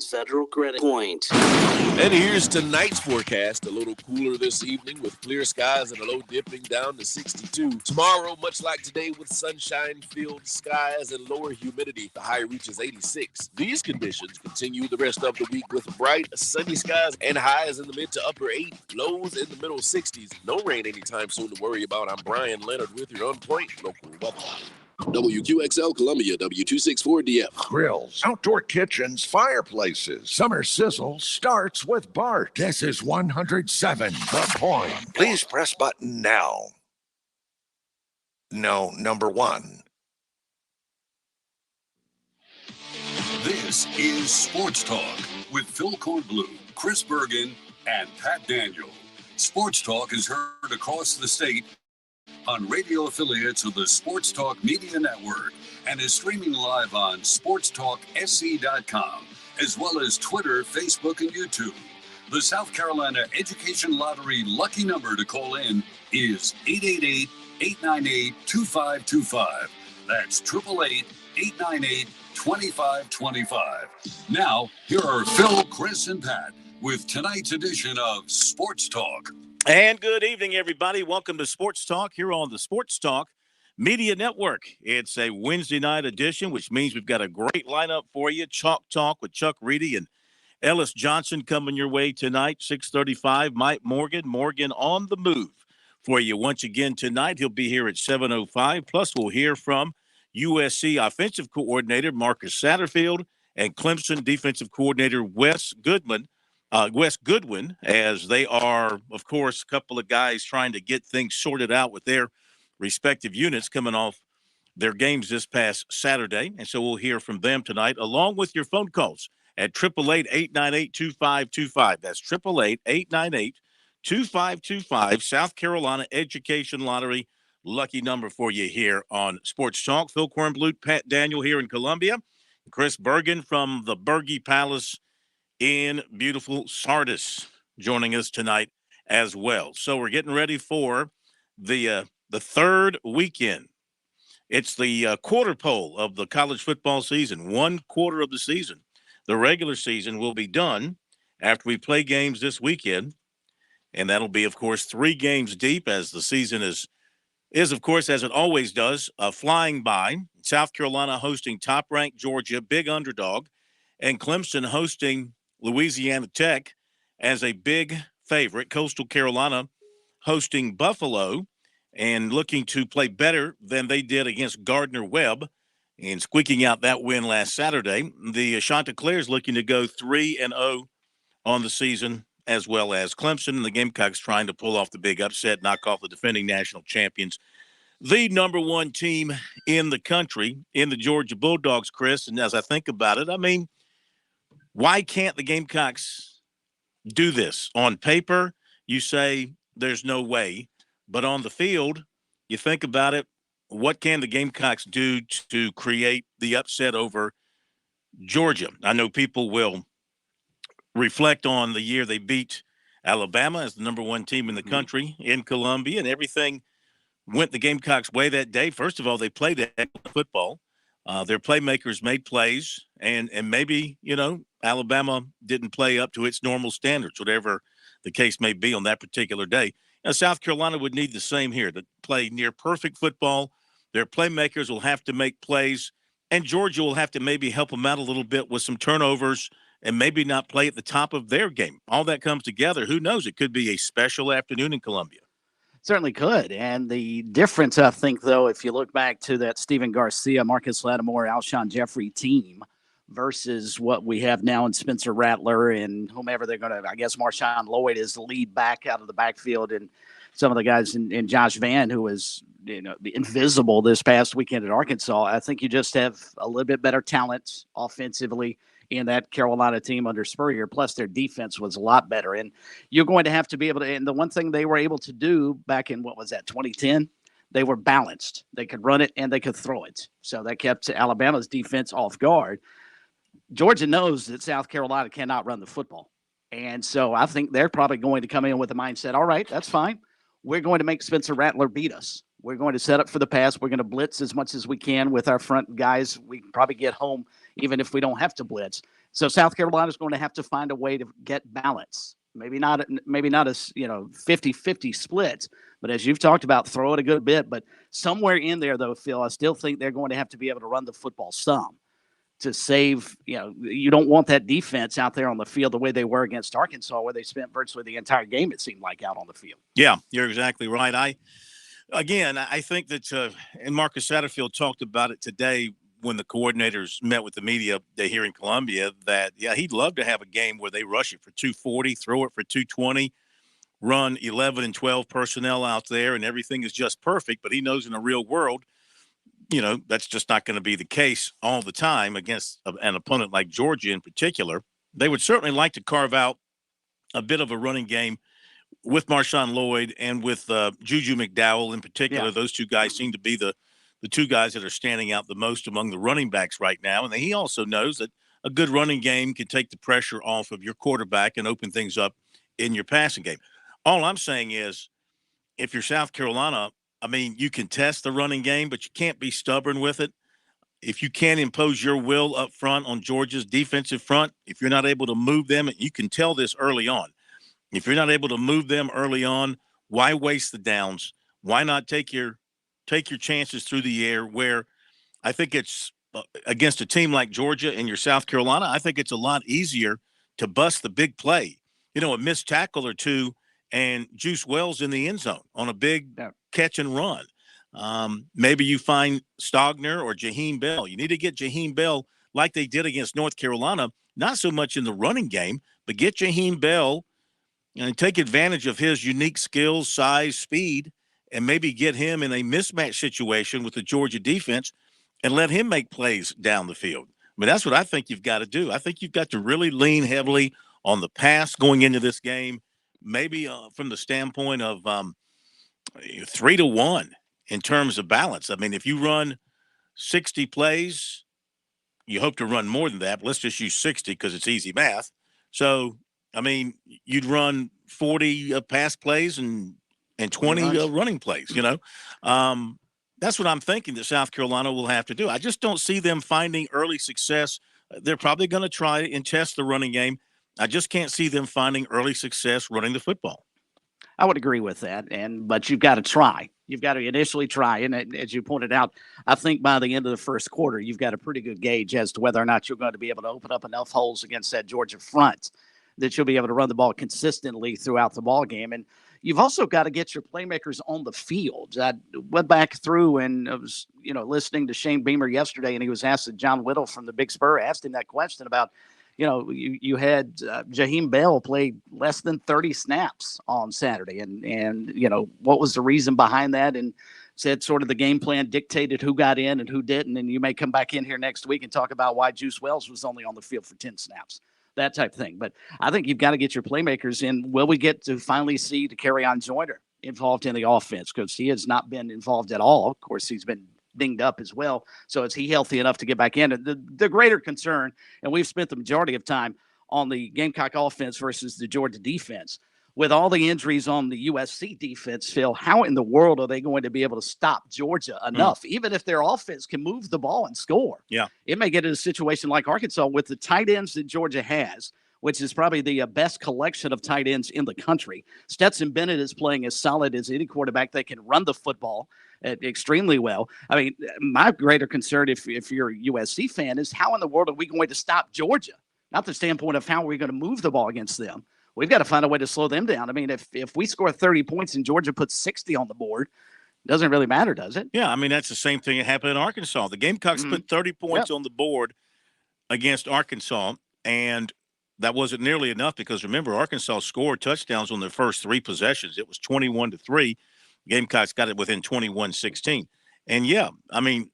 Federal Credit Point. And here's tonight's forecast. A little cooler this evening with clear skies and a low dipping down to 62. Tomorrow, much like today, with sunshine-filled skies and lower humidity. The high reaches 86. These conditions continue the rest of the week with bright, sunny skies and highs in the mid to upper 80s. Lows in the middle 60s. No rain anytime soon to worry about. I'm Brian Leonard with your on-point local weather. WQXL Columbia, W264DF. Grills, outdoor kitchens, fireplaces. Summer sizzle starts with Bart. This is 107 The Point. Please press button now. No, number one. This is Sports Talk with Phil Kornblum, Chris Bergen, and Pat Daniel. Sports Talk is heard across the state on radio affiliates of the Sports Talk Media Network and is streaming live on SportsTalkSC.com, as well as Twitter, Facebook, and YouTube. The South Carolina Education Lottery lucky number to call in is 888-898-2525. That's 888-898-2525. Now, here are Phil, Chris, and Pat with tonight's edition of Sports Talk. And good evening, everybody. Welcome to Sports Talk here on the Sports Talk Media Network. It's a Wednesday night edition, which means we've got a great lineup for you. Chalk Talk with Chuck Reedy and Ellis Johnson coming your way tonight, 6:35. Mike Morgan on the move for you once again tonight. He'll be here at 7:05. Plus, we'll hear from USC offensive coordinator Marcus Satterfield and Clemson defensive coordinator Wes Goodwin, as they are, of course, a couple of guys trying to get things sorted out with their respective units coming off their games this past Saturday. And so we'll hear from them tonight, along with your phone calls at 888-898-2525. That's 888-898-2525. South Carolina Education Lottery lucky number for you here on Sports Talk. Phil Kornblut, Pat Daniel here in Columbia. Chris Bergen from the Berge Palace in beautiful Sardis joining us tonight as well. So we're getting ready for the third weekend. It's the quarter pole of the college football season, 1 quarter of the season. The regular season will be done after we play games this weekend, and that'll be, of course, 3 games deep as the season is of course, as it always does, flying by. South Carolina hosting top-ranked Georgia, big underdog, and Clemson hosting Louisiana Tech as a big favorite. Coastal Carolina hosting Buffalo and looking to play better than they did against Gardner-Webb and squeaking out that win last Saturday. The Chanticleers looking to go 3-0 on the season, as well as Clemson and the Gamecocks trying to pull off the big upset, knock off the defending national champions, the number 1 team in the country, in the Georgia Bulldogs, Chris. And as I think about it, I mean, why can't the Gamecocks do this? On paper, you say there's no way. But on the field, you think about it, what can the Gamecocks do to create the upset over Georgia? I know people will reflect on the year they beat Alabama as the number 1 team in the country in Columbia, and everything went the Gamecocks' way that day. First of all, they played excellent football. Their playmakers made plays, and maybe, Alabama didn't play up to its normal standards, whatever the case may be on that particular day. South Carolina would need the same here, to play near perfect football. Their playmakers will have to make plays, and Georgia will have to maybe help them out a little bit with some turnovers and maybe not play at the top of their game. All that comes together. Who knows? It could be a special afternoon in Columbia. Certainly could. And the difference, I think, though, if you look back to that Stephen Garcia, Marcus Lattimore, Alshon Jeffrey team versus what we have now in Spencer Rattler and whomever they're going to, I guess Marshawn Lloyd is the lead back out of the backfield, and some of the guys in Josh Vann, who was, invisible this past weekend at Arkansas. I think you just have a little bit better talent offensively in that Carolina team under Spurrier. Plus, their defense was a lot better. And you're going to have to be able to, and the one thing they were able to do back in, 2010, they were balanced. They could run it and they could throw it. So that kept Alabama's defense off guard. Georgia knows that South Carolina cannot run the football. And so I think they're probably going to come in with the mindset, all right, that's fine. We're going to make Spencer Rattler beat us. We're going to set up for the pass. We're going to blitz as much as we can with our front guys. We can probably get home even if we don't have to blitz. So South Carolina's going to have to find a way to get balance. Maybe not a 50-50 split, but as you've talked about, throw it a good bit. But somewhere in there, though, Phil, I still think they're going to have to be able to run the football some to save. You don't want that defense out there on the field the way they were against Arkansas, where they spent virtually the entire game, it seemed like, out on the field. Yeah, you're exactly right. I think that, and Marcus Satterfield talked about it today when the coordinators met with the media here in Columbia, that, he'd love to have a game where they rush it for 240, throw it for 220, run 11 and 12 personnel out there, and everything is just perfect. But he knows in the real world, that's just not going to be the case all the time against an opponent like Georgia in particular. They would certainly like to carve out a bit of a running game with Marshawn Lloyd and with Juju McDowell in particular. Yeah. Those two guys seem to be the two guys that are standing out the most among the running backs right now. And he also knows that a good running game can take the pressure off of your quarterback and open things up in your passing game. All I'm saying is, if you're South Carolina, you can test the running game, but you can't be stubborn with it. If you can't impose your will up front on Georgia's defensive front, if you're not able to move them, you can tell this early on. If you're not able to move them early on, why waste the downs? Why not take your chances through the air, where I think it's against a team like Georgia and your South Carolina, I think it's a lot easier to bust the big play. A missed tackle or two and Juice Wells in the end zone on a big catch and run. Maybe you find Stogner or Jaheim Bell. You need to get Jaheim Bell like they did against North Carolina, not so much in the running game, but get Jaheim Bell and take advantage of his unique skills, size, speed, and maybe get him in a mismatch situation with the Georgia defense and let him make plays down the field. That's what I think you've got to do. I think you've got to really lean heavily on the pass going into this game, maybe from the standpoint of 3-1 in terms of balance. If you run 60 plays, you hope to run more than that. But let's just use 60 because it's easy math. So, you'd run 40 pass plays and 20 running plays, That's what I'm thinking that South Carolina will have to do. I just don't see them finding early success. They're probably going to try and test the running game. I just can't see them finding early success running the football. I would agree with that, but you've got to try. You've got to initially try, and as you pointed out, I think by the end of the first quarter, you've got a pretty good gauge as to whether or not you're going to be able to open up enough holes against that Georgia front that you'll be able to run the ball consistently throughout the ball game. And you've also got to get your playmakers on the field. I went back through and I was, listening to Shane Beamer yesterday, and he was asked, John Whittle from the Big Spur asked him that question about, you had Jaheim Bell play less than 30 snaps on Saturday. And what was the reason behind that? And said sort of the game plan dictated who got in and who didn't. And you may come back in here next week and talk about why Juice Wells was only on the field for 10 snaps. That type of thing. But I think you've got to get your playmakers in. Will we get to finally see Dakereon Joyner involved in the offense? Because he has not been involved at all. Of course, he's been dinged up as well. So is he healthy enough to get back in? And the greater concern, and we've spent the majority of time on the Gamecock offense versus the Georgia defense. With all the injuries on the USC defense, Phil, how in the world are they going to be able to stop Georgia enough? Even if their offense can move the ball and score. Yeah. It may get in a situation like Arkansas with the tight ends that Georgia has, which is probably the best collection of tight ends in the country. Stetson Bennett is playing as solid as any quarterback that can run the football extremely well. My greater concern, if you're a USC fan, is how in the world are we going to stop Georgia? Not the standpoint of how are we going to move the ball against them. We've got to find a way to slow them down. If we score 30 points and Georgia puts 60 on the board, it doesn't really matter, does it? Yeah, that's the same thing that happened in Arkansas. The Gamecocks put 30 points on the board against Arkansas, and that wasn't nearly enough because, remember, Arkansas scored touchdowns on their first 3 possessions. It was 21-3. Gamecocks got it within 21-16. And, a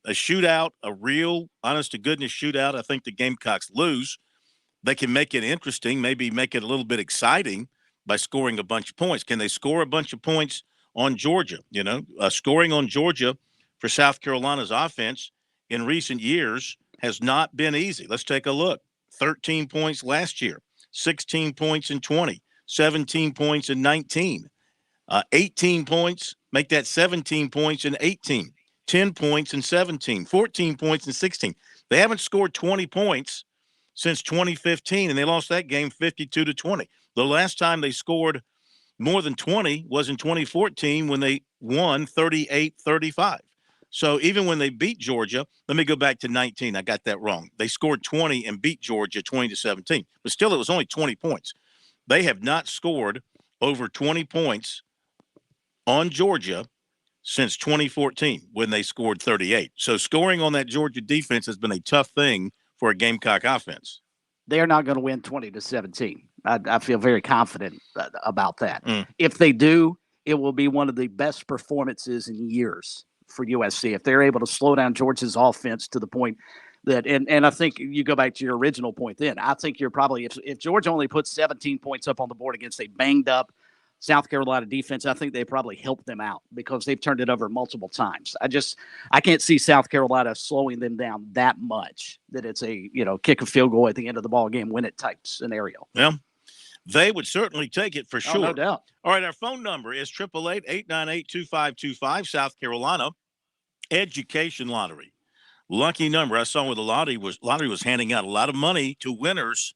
shootout, a real, honest-to-goodness shootout, I think the Gamecocks lose. They can make it interesting, maybe make it a little bit exciting by scoring a bunch of points. Can they score a bunch of points on Georgia? Scoring on Georgia for South Carolina's offense in recent years has not been easy. Let's take a look. 13 points last year, 16 points in 20, 17 points in 19, 18 points, make that 17 points in 18, 10 points in 17, 14 points in 16. They haven't scored 20 points since 2015, and they lost that game 52-20. The last time they scored more than 20 was in 2014 when they won 38-35. So even when they beat Georgia, let me go back to 19. I got that wrong. They scored 20 and beat Georgia 20-17. But still, it was only 20 points. They have not scored over 20 points on Georgia since 2014 when they scored 38. So scoring on that Georgia defense has been a tough thing for a Gamecock offense. They're not going to win 20-17. I feel very confident about that. If they do, it will be one of the best performances in years for USC. If they're able to slow down Georgia's offense to the point that, and I think you go back to your original point then, I think you're probably, if Georgia only puts 17 points up on the board against a banged up South Carolina defense, I think they probably helped them out because they've turned it over multiple times. I can't see South Carolina slowing them down that much that it's a, kick a field goal at the end of the ball game, win it type scenario. Yeah, they would certainly take it for sure. Oh, no doubt. All right, our phone number is 888-898-2525, South Carolina Education Lottery. Lucky number. I saw where the lottery was handing out a lot of money to winners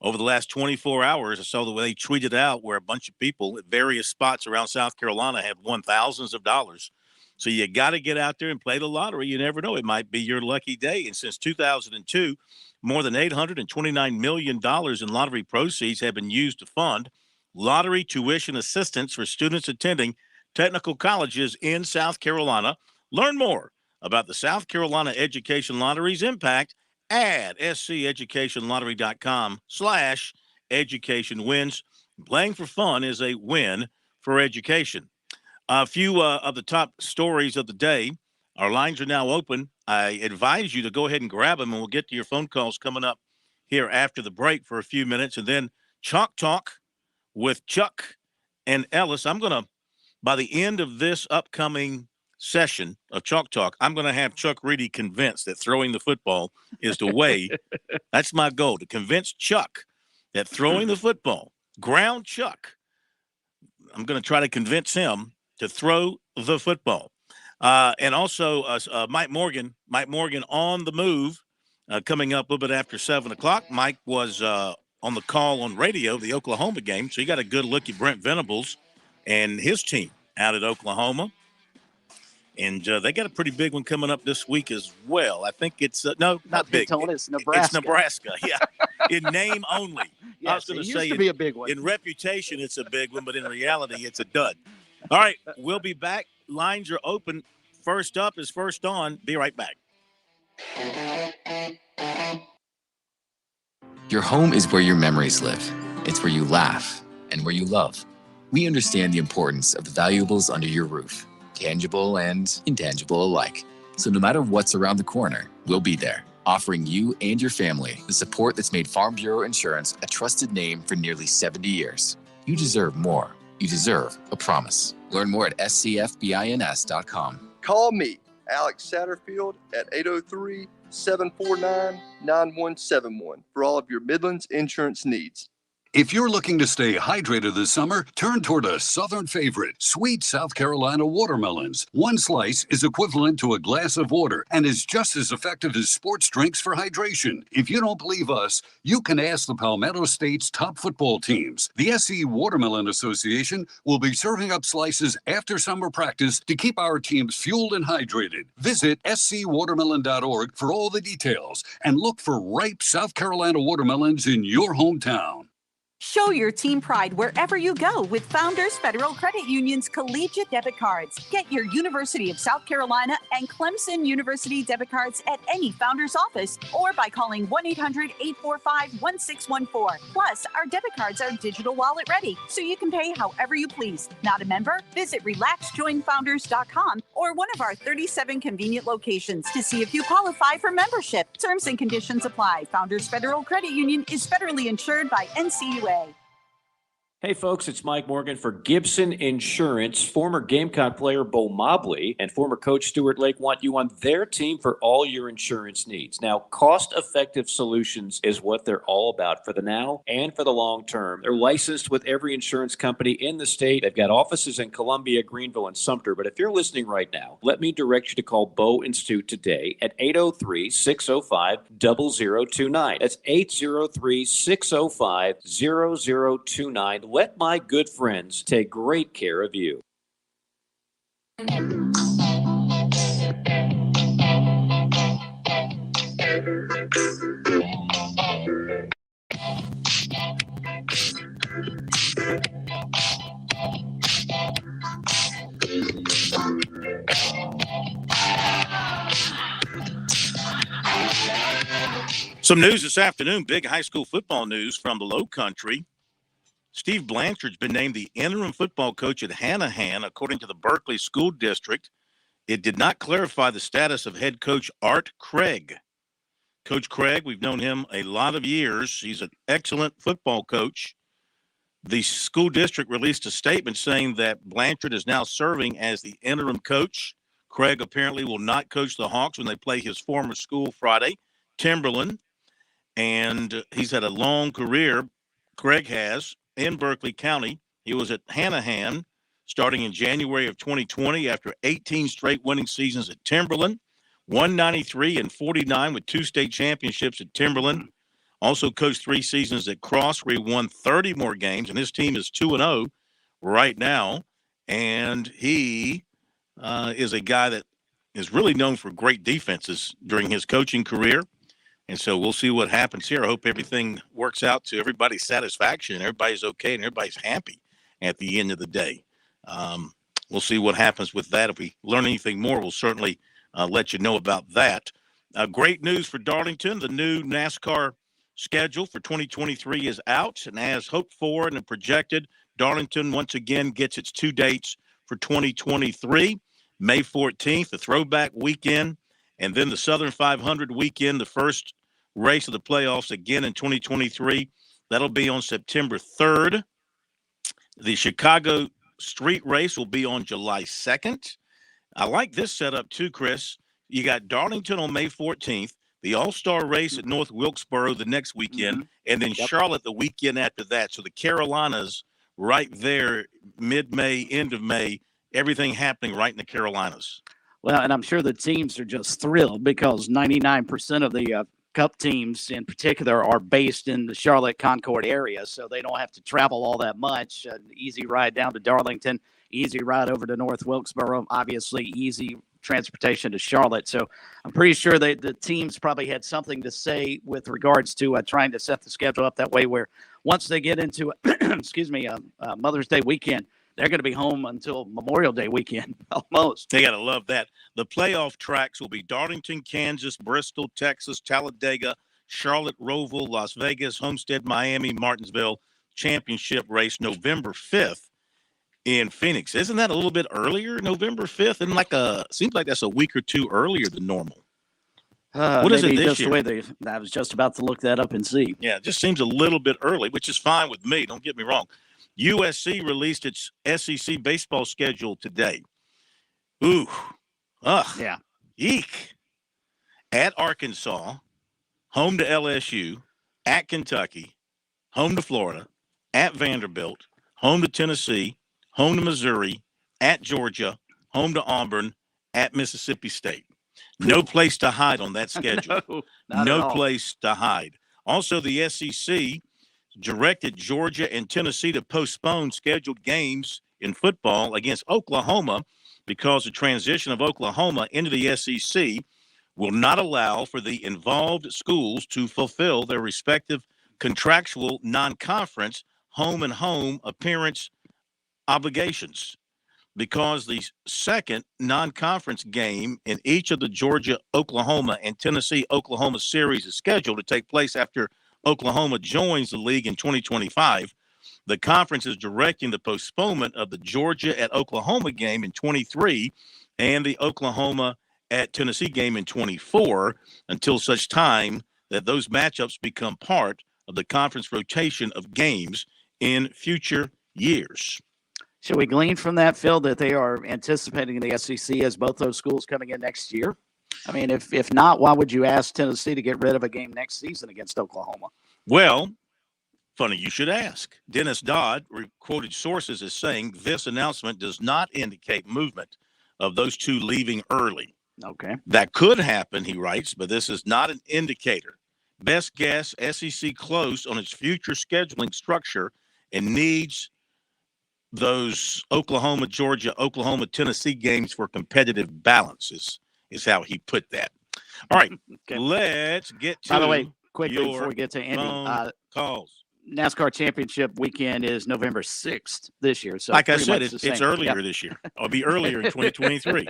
over the last 24 hours. I saw the way they tweeted out where a bunch of people at various spots around South Carolina have won thousands of dollars. So you got to get out there and play the lottery. You never know. It might be your lucky day. And since 2002, more than $829 million in lottery proceeds have been used to fund lottery tuition assistance for students attending technical colleges in South Carolina. Learn more about the South Carolina Education Lottery's impact at sceducationlottery.com/education wins. Playing for fun is a win for education. A few of the top stories of the day. Our lines are now open. I advise you to go ahead and grab them, and we'll get to your phone calls coming up here after the break for a few minutes. And then Chalk Talk with Chuck and Ellis. I'm going to, by the end of this upcoming session of Chalk Talk, I'm going to have Chuck Reedy convinced that throwing the football is the way. That's my goal, to convince Chuck that throwing the football, ground Chuck, I'm going to try to convince him to throw the football. And also Mike Morgan on the move, coming up a little bit after 7 o'clock. Mike was on the call on radio, the Oklahoma game. So you got a good look at Brent Venables and his team out at Oklahoma. And they got a pretty big one coming up this week as well. I think it's not big. It's Nebraska. It's Nebraska, yeah. In name only. Yes, I was going to say, be a big one. In reputation, it's a big one, but in reality, it's a dud. All right, we'll be back. Lines are open. First up is First On. Be right back. Your home is where your memories live. It's where you laugh and where you love. We understand the importance of the valuables under your roof, tangible and intangible alike. So no matter what's around the corner, we'll be there, offering you and your family the support that's made Farm Bureau Insurance a trusted name for nearly 70 years. You deserve more. You deserve a promise. Learn more at scfbins.com. Call me, Alex Satterfield, at 803-749-9171 for all of your Midlands insurance needs. If you're looking to stay hydrated this summer, turn toward a southern favorite, sweet South Carolina watermelons. One slice is equivalent to a glass of water and is just as effective as sports drinks for hydration. If you don't believe us, you can ask the Palmetto State's top football teams. The SC Watermelon Association will be serving up slices after summer practice to keep our teams fueled and hydrated. Visit scwatermelon.org for all the details and look for ripe South Carolina watermelons in your hometown. Show your team pride wherever you go with Founders Federal Credit Union's collegiate debit cards. Get your University of South Carolina and Clemson University debit cards at any Founders office or by calling 1-800-845-1614. Plus, our debit cards are digital wallet ready, so you can pay however you please. Not a member? Visit relaxjoinfounders.com or one of our 37 convenient locations to see if you qualify for membership. Terms and conditions apply. Founders Federal Credit Union is federally insured by NCUA. Hey folks, it's Mike Morgan for Gibson Insurance. Former Gamecock player Bo Mobley and former coach Stuart Lake want you on their team for all your insurance needs. Now, cost-effective solutions is what they're all about for the now and for the long term. They're licensed with every insurance company in the state. They've got offices in Columbia, Greenville, and Sumter. But if you're listening right now, let me direct you to call Bo and Stu today at 803-605-0029. That's 803-605-0029. Let my good friends take great care of you. Some news this afternoon, big high school football news from the Low Country. Steve Blanchard's been named the interim football coach at Hanahan, according to the Berkeley School District. It did not clarify the status of head coach Art Craig. Coach Craig, we've known him a lot of years. He's an excellent football coach. The school district released a statement saying that Blanchard is now serving as the interim coach. Craig apparently will not coach the Hawks when they play his former school Friday, Timberland. And he's had a long career, Craig has, in Berkeley County. He was at Hanahan starting in January of 2020 after 18 straight winning seasons at Timberland, 193-49 with 2 state championships at Timberland. Also coached 3 seasons at Cross where he won 30 more games, and his team is 2-0 right now. And he is a guy that is really known for great defenses during his coaching career. And so we'll see what happens here. I hope everything works out to everybody's satisfaction. Everybody's okay and everybody's happy at the end of the day. We'll see what happens with that. If we learn anything more, we'll certainly let you know about that. Great news for Darlington. The new NASCAR schedule for 2023 is out. And as hoped for and projected, Darlington once again gets its 2 dates for 2023. May 14th, the throwback weekend, and then the Southern 500 weekend, the first race of the playoffs again in 2023. That'll be on September 3rd. The Chicago street race will be on July 2nd. I like this setup too, Chris. You got Darlington on May 14th, the All-Star race at North Wilkesboro the next weekend, and then Charlotte the weekend after that. So the Carolinas right there, mid-May, end of May, everything happening right in the Carolinas. Well, and I'm sure the teams are just thrilled because 99% of the Cup teams in particular are based in the Charlotte Concord area, so they don't have to travel all that much. Easy ride down to Darlington, easy ride over to North Wilkesboro, obviously easy transportation to Charlotte. So I'm pretty sure that the teams probably had something to say with regards to trying to set the schedule up that way where once they get into, Mother's Day weekend, they're going to be home until Memorial Day weekend, almost. They got to love that. The playoff tracks will be Darlington, Kansas, Bristol, Texas, Talladega, Charlotte, Roval, Las Vegas, Homestead, Miami, Martinsville. Championship race November 5th in Phoenix. Isn't that a little bit earlier, November 5th? And seems like that's a week or 2 earlier than normal. What is it this year? I was just about to look that up and see. Yeah, it just seems a little bit early, which is fine with me. Don't get me wrong. USC released its SEC baseball schedule today. Yeah. Eek. At Arkansas, home to LSU, at Kentucky, home to Florida, at Vanderbilt, home to Tennessee, home to Missouri, at Georgia, home to Auburn, at Mississippi State. No place to hide on that schedule. No place to hide. Also, the SEC directed Georgia and Tennessee to postpone scheduled games in football against Oklahoma because the transition of Oklahoma into the SEC will not allow for the involved schools to fulfill their respective contractual non-conference home and home appearance obligations, because the second non-conference game in each of the Georgia, Oklahoma, and Tennessee, Oklahoma series is scheduled to take place after Oklahoma joins the league in 2025. The conference is directing the postponement of the Georgia at Oklahoma game in 23 and the Oklahoma at Tennessee game in 24 until such time that those matchups become part of the conference rotation of games in future years. Should we glean from that, Phil, that they are anticipating the SEC as both those schools coming in next year? I mean, if not, why would you ask Tennessee to get rid of a game next season against Oklahoma? Well, funny you should ask. Dennis Dodd quoted sources as saying this announcement does not indicate movement of those two leaving early. Okay. That could happen, he writes, but this is not an indicator. Best guess, SEC close on its future scheduling structure and needs those Oklahoma, Georgia, Oklahoma, Tennessee games for competitive balances is how he put that. All right, Okay. Let's get to By the way, quickly before your we get to Andy, phone calls. NASCAR Championship weekend is November 6th this year. So Like I pretty said, much it's the same. earlier Yep. this year. It'll be earlier in 2023.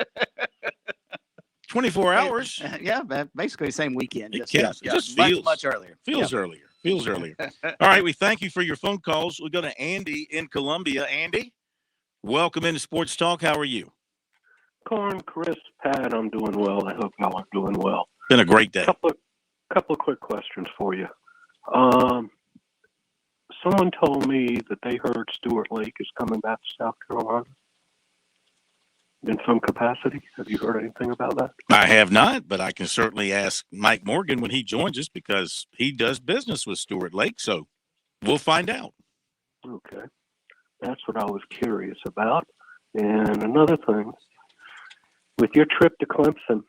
24 hours. Yeah, basically the same weekend. It Just, counts. It just much, feels- much earlier. Feels earlier. Feels earlier. All right, we thank you for your phone calls. We go to Andy in Columbia. Andy, welcome into Sports Talk. How are you? Corn, Chris, Pat, I'm doing well. I hope y'all are doing well. Been a great day. Couple of quick questions for you. Someone told me that they heard Stuart Lake is coming back to South Carolina in some capacity. Have you heard anything about that? I have not, but I can certainly ask Mike Morgan when he joins us because he does business with Stuart Lake. So we'll find out. Okay. That's what I was curious about. And another thing, with your trip to Clemson,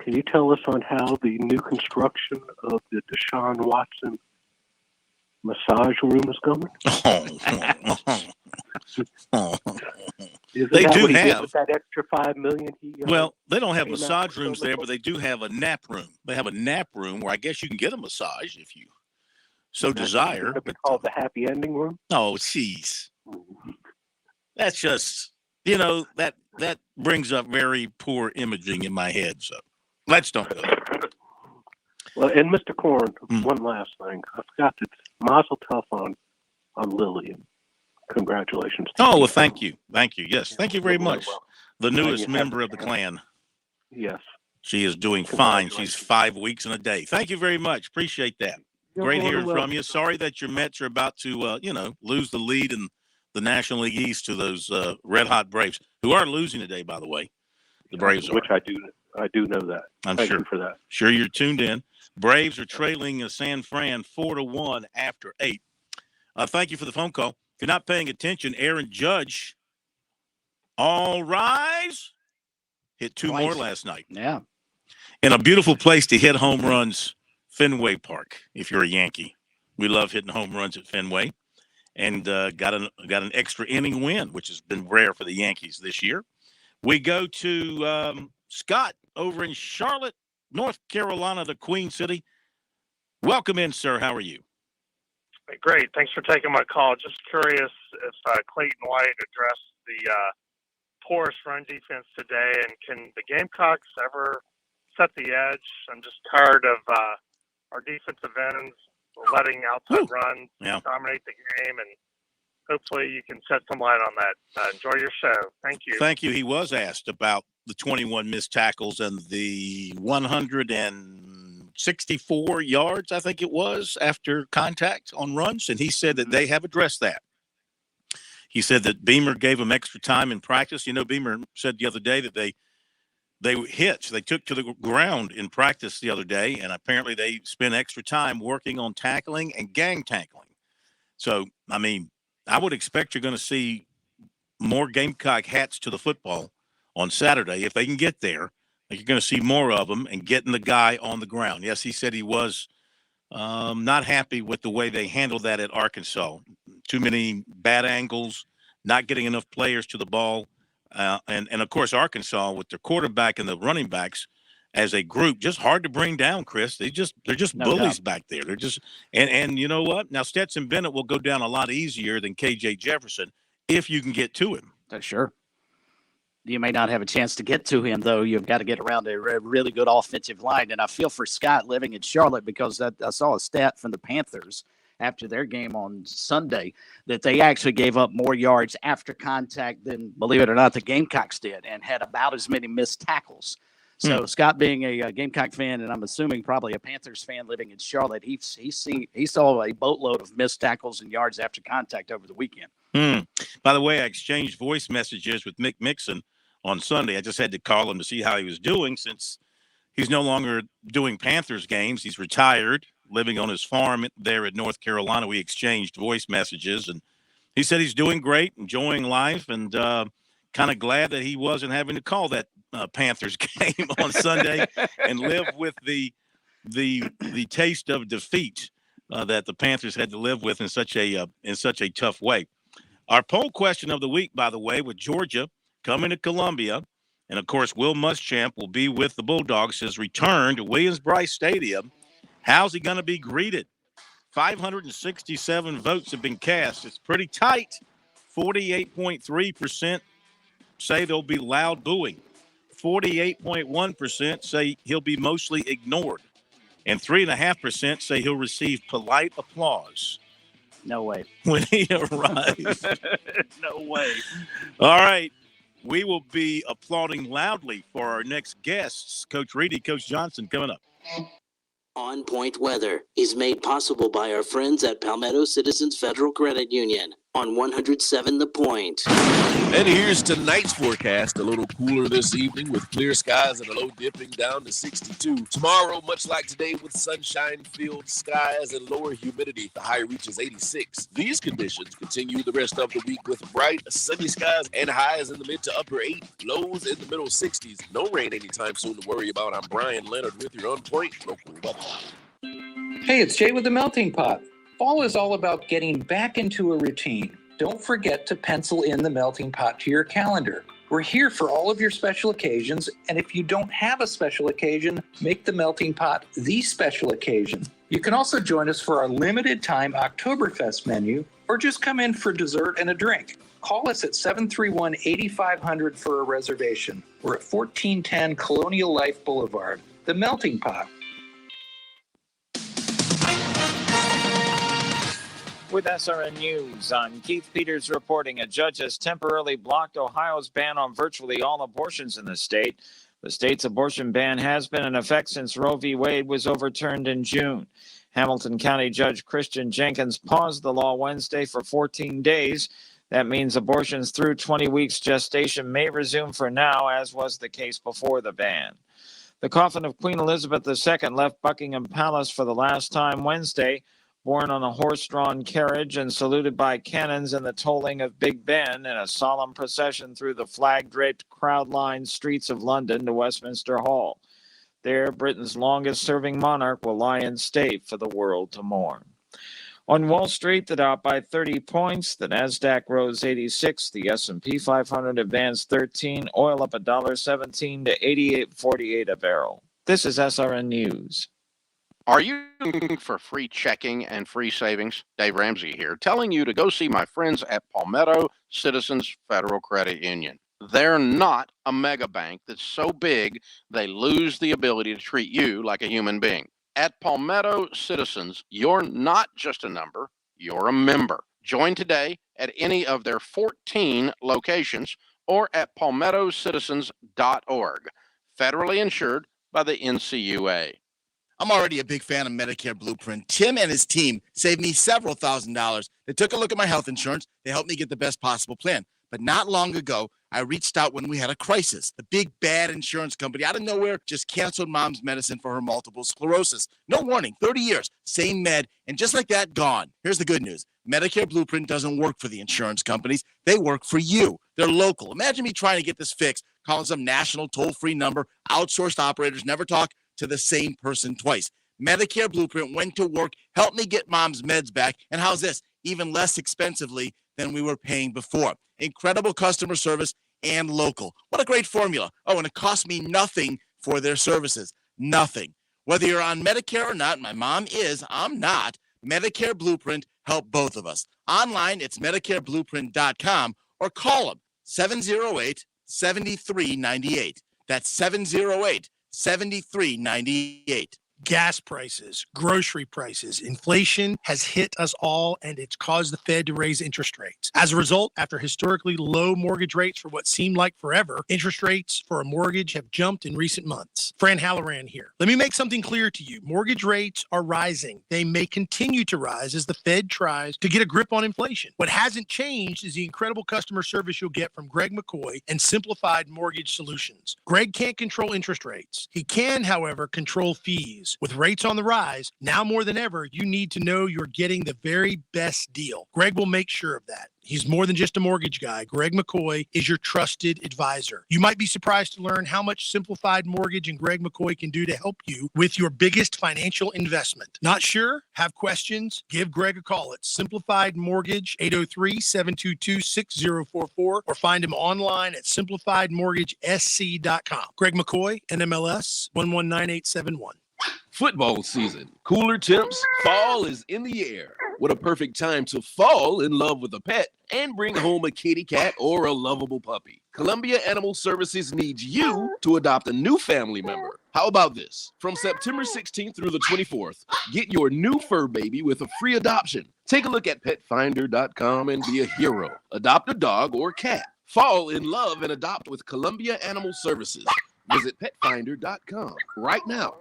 can you tell us on how the new construction of the Deshaun Watson massage room is going? They do have with that extra $5 million. Well, they don't have came out massage so rooms there, little? but they do have a nap room. They have a nap room where I guess you can get a massage if you so desire. It's called the happy ending room. Oh, jeez. That's just, that brings up very poor imaging in my head. So let's don't go there. Well, and Mr. Corn, one last thing. I forgot to mazel tov on Lillian. Congratulations. Oh, well, thank you. Thank you. Yes. Thank you very much. Well. The newest you member have- of the clan. Yes. She is doing fine. She's 5 weeks and a day. Thank you very much. Appreciate that. You're Great more than hearing from welcome. you. Sorry that your Mets are about to, lose the lead in the National League East to those red hot Braves, who are losing today, by the way. The Braves are. Which I do know that. I'm Thank sure. you for that. Sure, you're tuned in. Braves are trailing San Fran 4-1 after 8. Thank you for the phone call. If you're not paying attention, Aaron Judge, all rise, hit two Twice. more last night. Yeah. And a beautiful place to hit home runs, Fenway Park, if you're a Yankee. We love hitting home runs at Fenway. And got an extra inning win, which has been rare for the Yankees this year. We go to Scott over in Charlotte, North Carolina, the Queen City. Welcome in, sir. How are you? Great. Thanks for taking my call. Just curious if Clayton White addressed the porous run defense today, and can the Gamecocks ever set the edge? I'm just tired of our defensive ends letting outside runs dominate the game, and hopefully you can shed some light on that. Enjoy your show. Thank you. Thank you. He was asked about the 21 missed tackles and the 164 yards, I think it was, after contact on runs, and he said that they have addressed that. He said that Beamer gave him extra time in practice. Beamer said the other day that they took to the ground in practice the other day, and apparently they spent extra time working on tackling and gang tackling. So, I would expect you're going to see more Gamecock hats to the football on Saturday. If they can get there, you're going to see more of them and getting the guy on the ground. Yes, he said he was not happy with the way they handled that at Arkansas. Too many bad angles, not getting enough players to the ball. And of course, Arkansas with their quarterback and the running backs as a group, just hard to bring down, Chris. They're just No bullies doubt. back there. They're just and you know what? Now Stetson Bennett will go down a lot easier than KJ Jefferson if you can get to him. Sure. You may not have a chance to get to him, though. You've got to get around a really good offensive line. And I feel for Scott living in Charlotte because I saw a stat from the Panthers after their game on Sunday that they actually gave up more yards after contact than, believe it or not, the Gamecocks did and had about as many missed tackles. So Scott, being a Gamecock fan, and I'm assuming probably a Panthers fan living in Charlotte, he saw a boatload of missed tackles and yards after contact over the weekend. By the way, I exchanged voice messages with Mick Mixon on Sunday. I just had to call him to see how he was doing since he's no longer doing Panthers games. He's retired, living on his farm there in North Carolina. We exchanged voice messages, and he said he's doing great, enjoying life, and kind of glad that he wasn't having to call that Panthers game on Sunday and live with the taste of defeat that the Panthers had to live with in such a tough way. Our poll question of the week, by the way, with Georgia coming to Columbia, and of course Will Muschamp will be with the Bulldogs, his return to Williams-Brice Stadium. How's he going to be greeted? 567 votes have been cast. It's pretty tight. 48.3% say there'll be loud booing. 48.1% say he'll be mostly ignored. And 3.5% say he'll receive polite applause. No way. When he arrives. No way. All right. We will be applauding loudly for our next guests. Coach Reedy, Coach Johnson coming up. On Point Weather is made possible by our friends at Palmetto Citizens Federal Credit Union on 107 The Point. And here's tonight's forecast. A little cooler this evening with clear skies and a low dipping down to 62. Tomorrow, much like today, with sunshine-filled skies and lower humidity. The high reaches 86. These conditions continue the rest of the week with bright, sunny skies and highs in the mid to upper 80s. Lows in the middle 60s. No rain anytime soon to worry about. I'm Brian Leonard with your On Point local weather. Hey, it's Jay with the Melting Pot. Fall is all about getting back into a routine. Don't forget to pencil in the Melting Pot to your calendar. We're here for all of your special occasions, and if you don't have a special occasion, make the Melting Pot the special occasion. You can also join us for our limited time Oktoberfest menu, or just come in for dessert and a drink. Call us at 731-8500 for a reservation. We're at 1410 Colonial Life Boulevard. The Melting Pot. With SRN News, I'm Keith Peters reporting a judge has temporarily blocked Ohio's ban on virtually all abortions in the state. The state's abortion ban has been in effect since Roe v. Wade was overturned in June. Hamilton County Judge Christian Jenkins paused the law Wednesday for 14 days. That means abortions through 20 weeks gestation may resume for now, as was the case before the ban. The coffin of Queen Elizabeth II left Buckingham Palace for the last time Wednesday, borne on a horse-drawn carriage and saluted by cannons and the tolling of Big Ben in a solemn procession through the flag-draped, crowd-lined streets of London to Westminster Hall. There, Britain's longest-serving monarch will lie in state for the world to mourn. On Wall Street, the Dow up by 30 points, the Nasdaq rose 86, the S&P 500 advanced 13, oil up $1.17 to $88.48 a barrel. This is SRN News. Are you looking for free checking and free savings? Dave Ramsey here, telling you to go see my friends at Palmetto Citizens Federal Credit Union. They're not a mega bank that's so big they lose the ability to treat you like a human being. At Palmetto Citizens, you're not just a number, you're a member. Join today at any of their 14 locations or at palmettocitizens.org. Federally insured by the NCUA. I'm already a big fan of Medicare Blueprint. Tim and his team saved me several $1,000s. They took a look at my health insurance. They helped me get the best possible plan. But not long ago, I reached out when we had a crisis. The big bad insurance company out of nowhere just canceled Mom's medicine for her multiple sclerosis. No warning, 30 years, same med, and just like that, gone. Here's the good news. Medicare Blueprint doesn't work for the insurance companies. They work for you. They're local. Imagine me trying to get this fixed, calling some national toll-free number. Outsourced operators never talk to the same person twice. Medicare Blueprint went to work, helped me get Mom's meds back, and how's this? Even less expensively than we were paying before. Incredible customer service and local. What a great formula. Oh, and it cost me nothing for their services. Nothing. Whether you're on Medicare or not, my mom is, I'm not. Medicare Blueprint help both of us. Online, it's MedicareBlueprint.com or call them 708-7398. That's 708-7398. gas prices, grocery prices, inflation has hit us all, and it's caused the Fed to raise interest rates. As a result, after historically low mortgage rates for what seemed like forever, interest rates for a mortgage have jumped in recent months. Fran Halloran here. Let me make something clear to you. Mortgage rates are rising. They may continue to rise as the Fed tries to get a grip on inflation. What hasn't changed is the incredible customer service you'll get from Greg McCoy and Simplified Mortgage Solutions. Greg can't control interest rates. He can, however, control fees. With rates on the rise, now more than ever, you need to know you're getting the very best deal. Greg will make sure of that. He's more than just a mortgage guy. Greg McCoy is your trusted advisor. You might be surprised to learn how much Simplified Mortgage and Greg McCoy can do to help you with your biggest financial investment. Not sure? Have questions? Give Greg a call at Simplified Mortgage, 803-722-6044, or find him online at simplifiedmortgagesc.com. Greg McCoy, NMLS 119871. Football season, cooler temps, fall is in the air. What a perfect time to fall in love with a pet and bring home a kitty cat or a lovable puppy. Columbia Animal Services needs you to adopt a new family member. How about this? From September 16th through the 24th, get your new fur baby with a free adoption. Take a look at petfinder.com and be a hero. Adopt a dog or cat. Fall in love and adopt with Columbia Animal Services. Visit petfinder.com right now.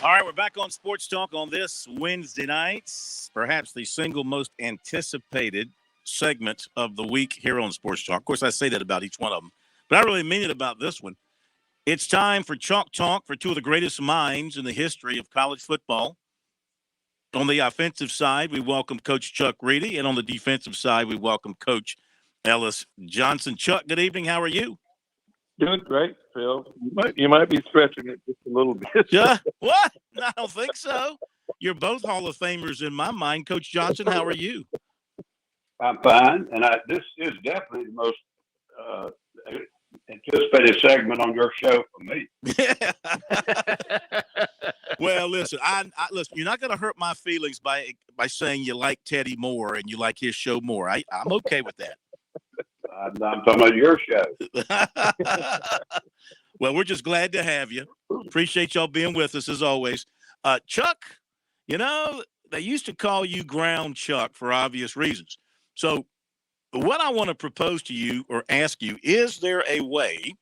All right, we're back on Sports Talk on this Wednesday night, perhaps the single most anticipated segment of the week here on Sports Talk. Of course, I say that about each one of them, but I really mean it about this one. It's time for Chalk Talk for two of the greatest minds in the history of college football. On the offensive side, we welcome Coach Chuck Reedy, and on the defensive side, we welcome Coach Ellis Johnson. Chuck, good evening. How are you? Doing great, Phil. You might be stretching it just a little bit. Yeah. What? I don't think so. You're both Hall of Famers in my mind. Coach Johnson, how are you? I'm fine, and this is definitely the most anticipated segment on your show for me. Well, listen, I listen. You're not going to hurt my feelings by saying you like Teddy more and you like his show more. I'm okay with that. I'm talking about your show. Well, we're just glad to have you. Appreciate y'all being with us as always. Chuck, you know, they used to call you Ground Chuck for obvious reasons. So what I want to propose to you or ask you, is there a way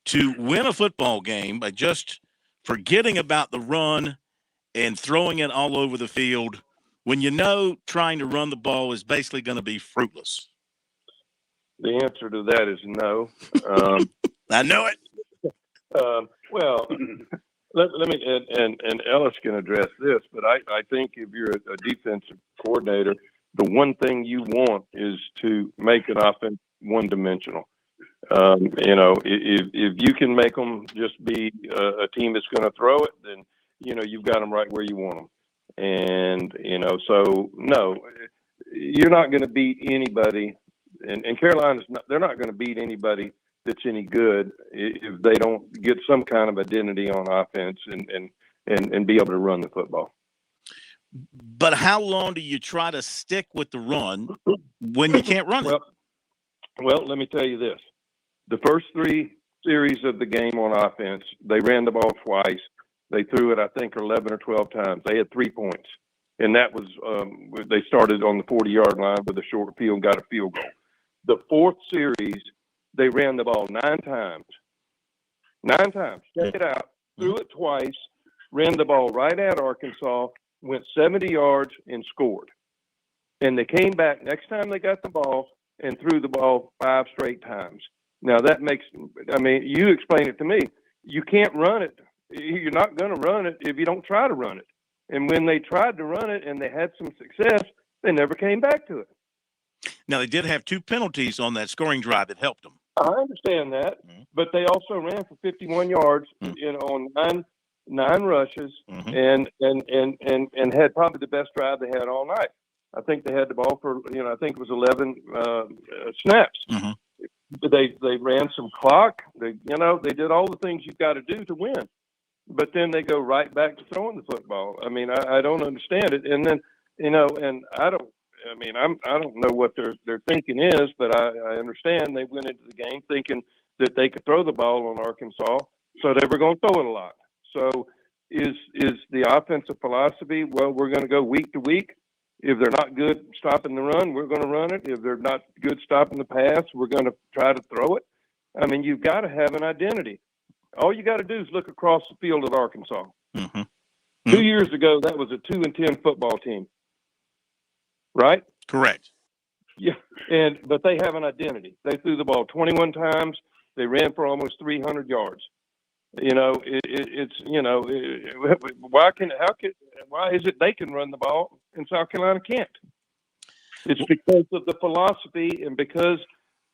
to win a football game by just forgetting about the run and throwing it all over the field when you know trying to run the ball is basically going to be fruitless? The answer to that is no. I know it. Well, let me, and Ellis can address this, but I think if you're a defensive coordinator, the one thing you want is to make an offense one-dimensional. You know, if you can make them just be a team that's going to throw it, then, you know, you've got them right where you want them. And, you know, so, no, you're not going to beat anybody. And Carolina's they're not going to beat anybody that's any good if they don't get some kind of identity on offense and be able to run the football. But how long do you try to stick with the run when you can't run it? Well, let me tell you this. The first three series of the game on offense, they ran the ball twice. They threw it, I think, 11 or 12 times. They had 3 points. And that was they started on the 40-yard line with a short field and got a field goal. The fourth series, they ran the ball 9 times. 9 times. Check it out. Threw it twice, ran the ball right at Arkansas, went 70 yards and scored. And they came back next time they got the ball and threw the ball 5 straight times. Now that makes, I mean, you explain it to me. You can't run it. You're not going to run it if you don't try to run it. And when they tried to run it and they had some success, they never came back to it. Now, they did have 2 penalties on that scoring drive that helped them. I understand that, but they also ran for 51 yards, you know, on 9 rushes, and had probably the best drive they had all night. I think they had the ball for, I think it was 11 snaps. They ran some clock. They did all the things you've got to do to win. But then they go right back to throwing the football. I mean, I don't understand it. And then, and I don't know what their thinking is, but I understand they went into the game thinking that they could throw the ball on Arkansas, so they were going to throw it a lot. So is the offensive philosophy, well, we're going to go week to week. If they're not good stopping the run, we're going to run it. If they're not good stopping the pass, we're going to try to throw it. I mean, you've got to have an identity. All you got to do is look across the field at Arkansas. 2 years ago, that was a 2-10 football team, right? Correct. Yeah, but they have an identity. They threw the ball 21 times. They ran for almost 300 yards. Why is it they can run the ball and South Carolina can't? It's because of the philosophy and because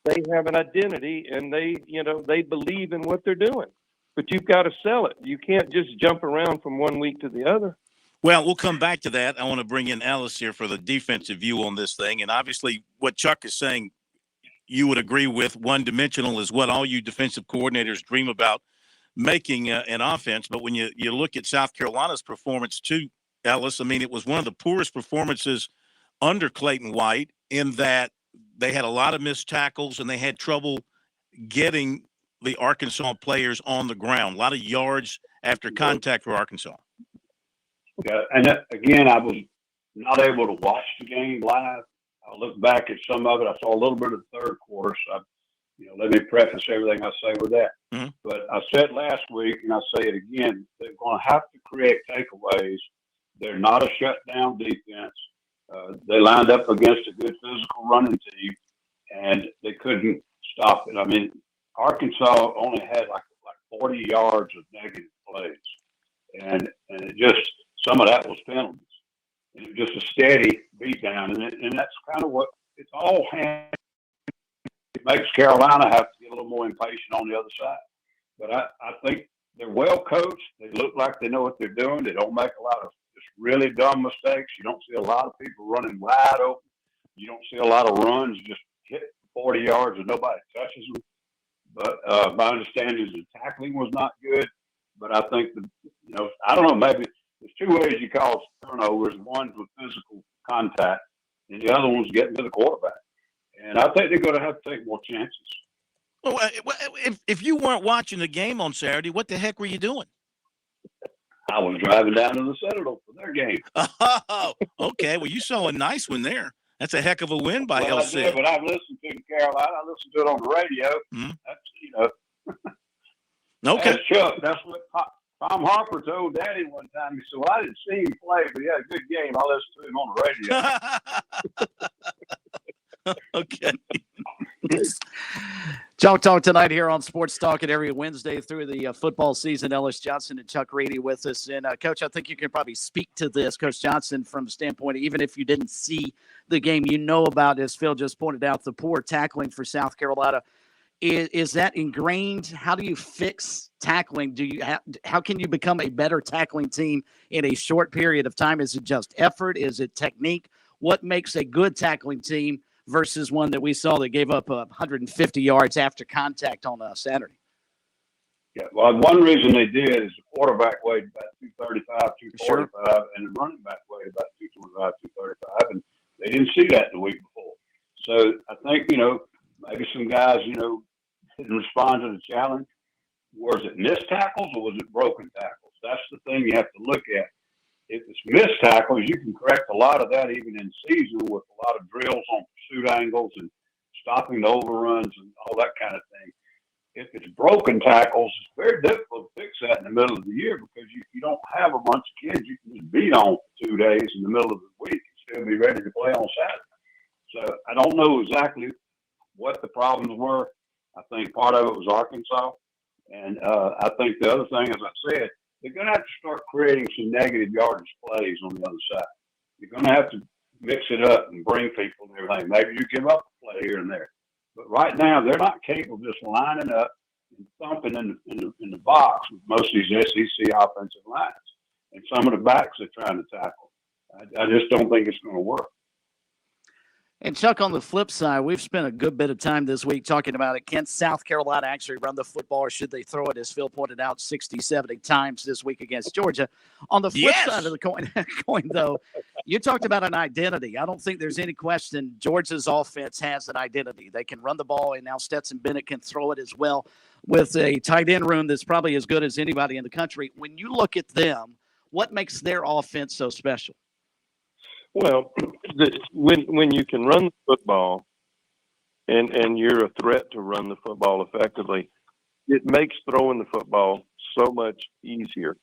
they have an identity and they believe in what they're doing. But you've got to sell it. You can't just jump around from one week to the other. Well, we'll come back to that. I want to bring in Alice here for the defensive view on this thing. And obviously what Chuck is saying, you would agree with. One-dimensional is what all you defensive coordinators dream about, making an offense. But when you look at South Carolina's performance too, Ellis, I mean, it was one of the poorest performances under Clayton White in that they had a lot of missed tackles and they had trouble getting the Arkansas players on the ground. A lot of yards after contact for Arkansas. Yeah, and again, I was not able to watch the game live. I looked back at some of it. I saw a little bit of the third quarter, so let me preface everything I say with that. But I said last week, and I say it again, they're going to have to create takeaways. They're not a shutdown defense. They lined up against a good physical running team, and they couldn't stop it. I mean, Arkansas only had like 40 yards of negative plays, and it just some of that was penalties. And it was just a steady beat down, and that's kind of what it's all hand. It makes Carolina have to get a little more impatient on the other side. But I think they're well coached. They look like they know what they're doing. They don't make a lot of just really dumb mistakes. You don't see a lot of people running wide open. You don't see a lot of runs just hit 40 yards and nobody touches them. But my understanding is the tackling was not good. But I think I don't know, maybe there's two ways you cause turnovers. One's with physical contact, and the other one's getting to the quarterback. And I think they're going to have to take more chances. Well, if you weren't watching the game on Saturday, what the heck were you doing? I was driving down to the Citadel for their game. Oh, okay. Well, you saw a nice one there. That's a heck of a win by LC. I did, but I've listened to Carolina. I listened to it on the radio. Okay. That's Chuck. That's what Tom Harper told Daddy one time. He said, "Well, I didn't see him play, but he had a good game. I listened to him on the radio." Okay. Chalk Talk tonight here on Sports Talk and every Wednesday through the football season. Ellis Johnson and Chuck Reedy with us. And, Coach, I think you can probably speak to this, Coach Johnson, from the standpoint, even if you didn't see the game, about, as Phil just pointed out, the poor tackling for South Carolina. Is that ingrained? How do you fix tackling? How can you become a better tackling team in a short period of time? Is it just effort? Is it technique? What makes a good tackling team versus one that we saw that gave up 150 yards after contact on Saturday? Yeah, well, one reason they did is the quarterback weighed about 235, 245, and the running back weighed about 225, 235, and they didn't see that the week before. So I think, maybe some guys, didn't respond to the challenge. Was it missed tackles or was it broken tackles? That's the thing you have to look at. If it's missed tackles, you can correct a lot of that even in season with a lot of drills on pursuit angles and stopping the overruns and all that kind of thing. If it's broken tackles, it's very difficult to fix that in the middle of the year because you don't have a bunch of kids you can just beat on for 2 days in the middle of the week and still be ready to play on Saturday. So I don't know exactly what the problems were. I think part of it was Arkansas. And I think the other thing, as I said, they're going to have to start creating some negative yardage plays on the other side. You're going to have to mix it up and bring people and everything. Maybe you give up a play here and there. But right now, they're not capable of just lining up and thumping in the box with most of these SEC offensive lines and some of the backs they're trying to tackle. I just don't think it's going to work. And Chuck, on the flip side, we've spent a good bit of time this week talking about it. Can South Carolina actually run the football, or should they throw it, as Phil pointed out, 60, 70 times this week against Georgia? On the flip side of the coin, though, you talked about an identity. I don't think there's any question Georgia's offense has an identity. They can run the ball, and now Stetson Bennett can throw it as well with a tight end room that's probably as good as anybody in the country. When you look at them, what makes their offense so special? Well, when you can run the football and you're a threat to run the football effectively, it makes throwing the football so much easier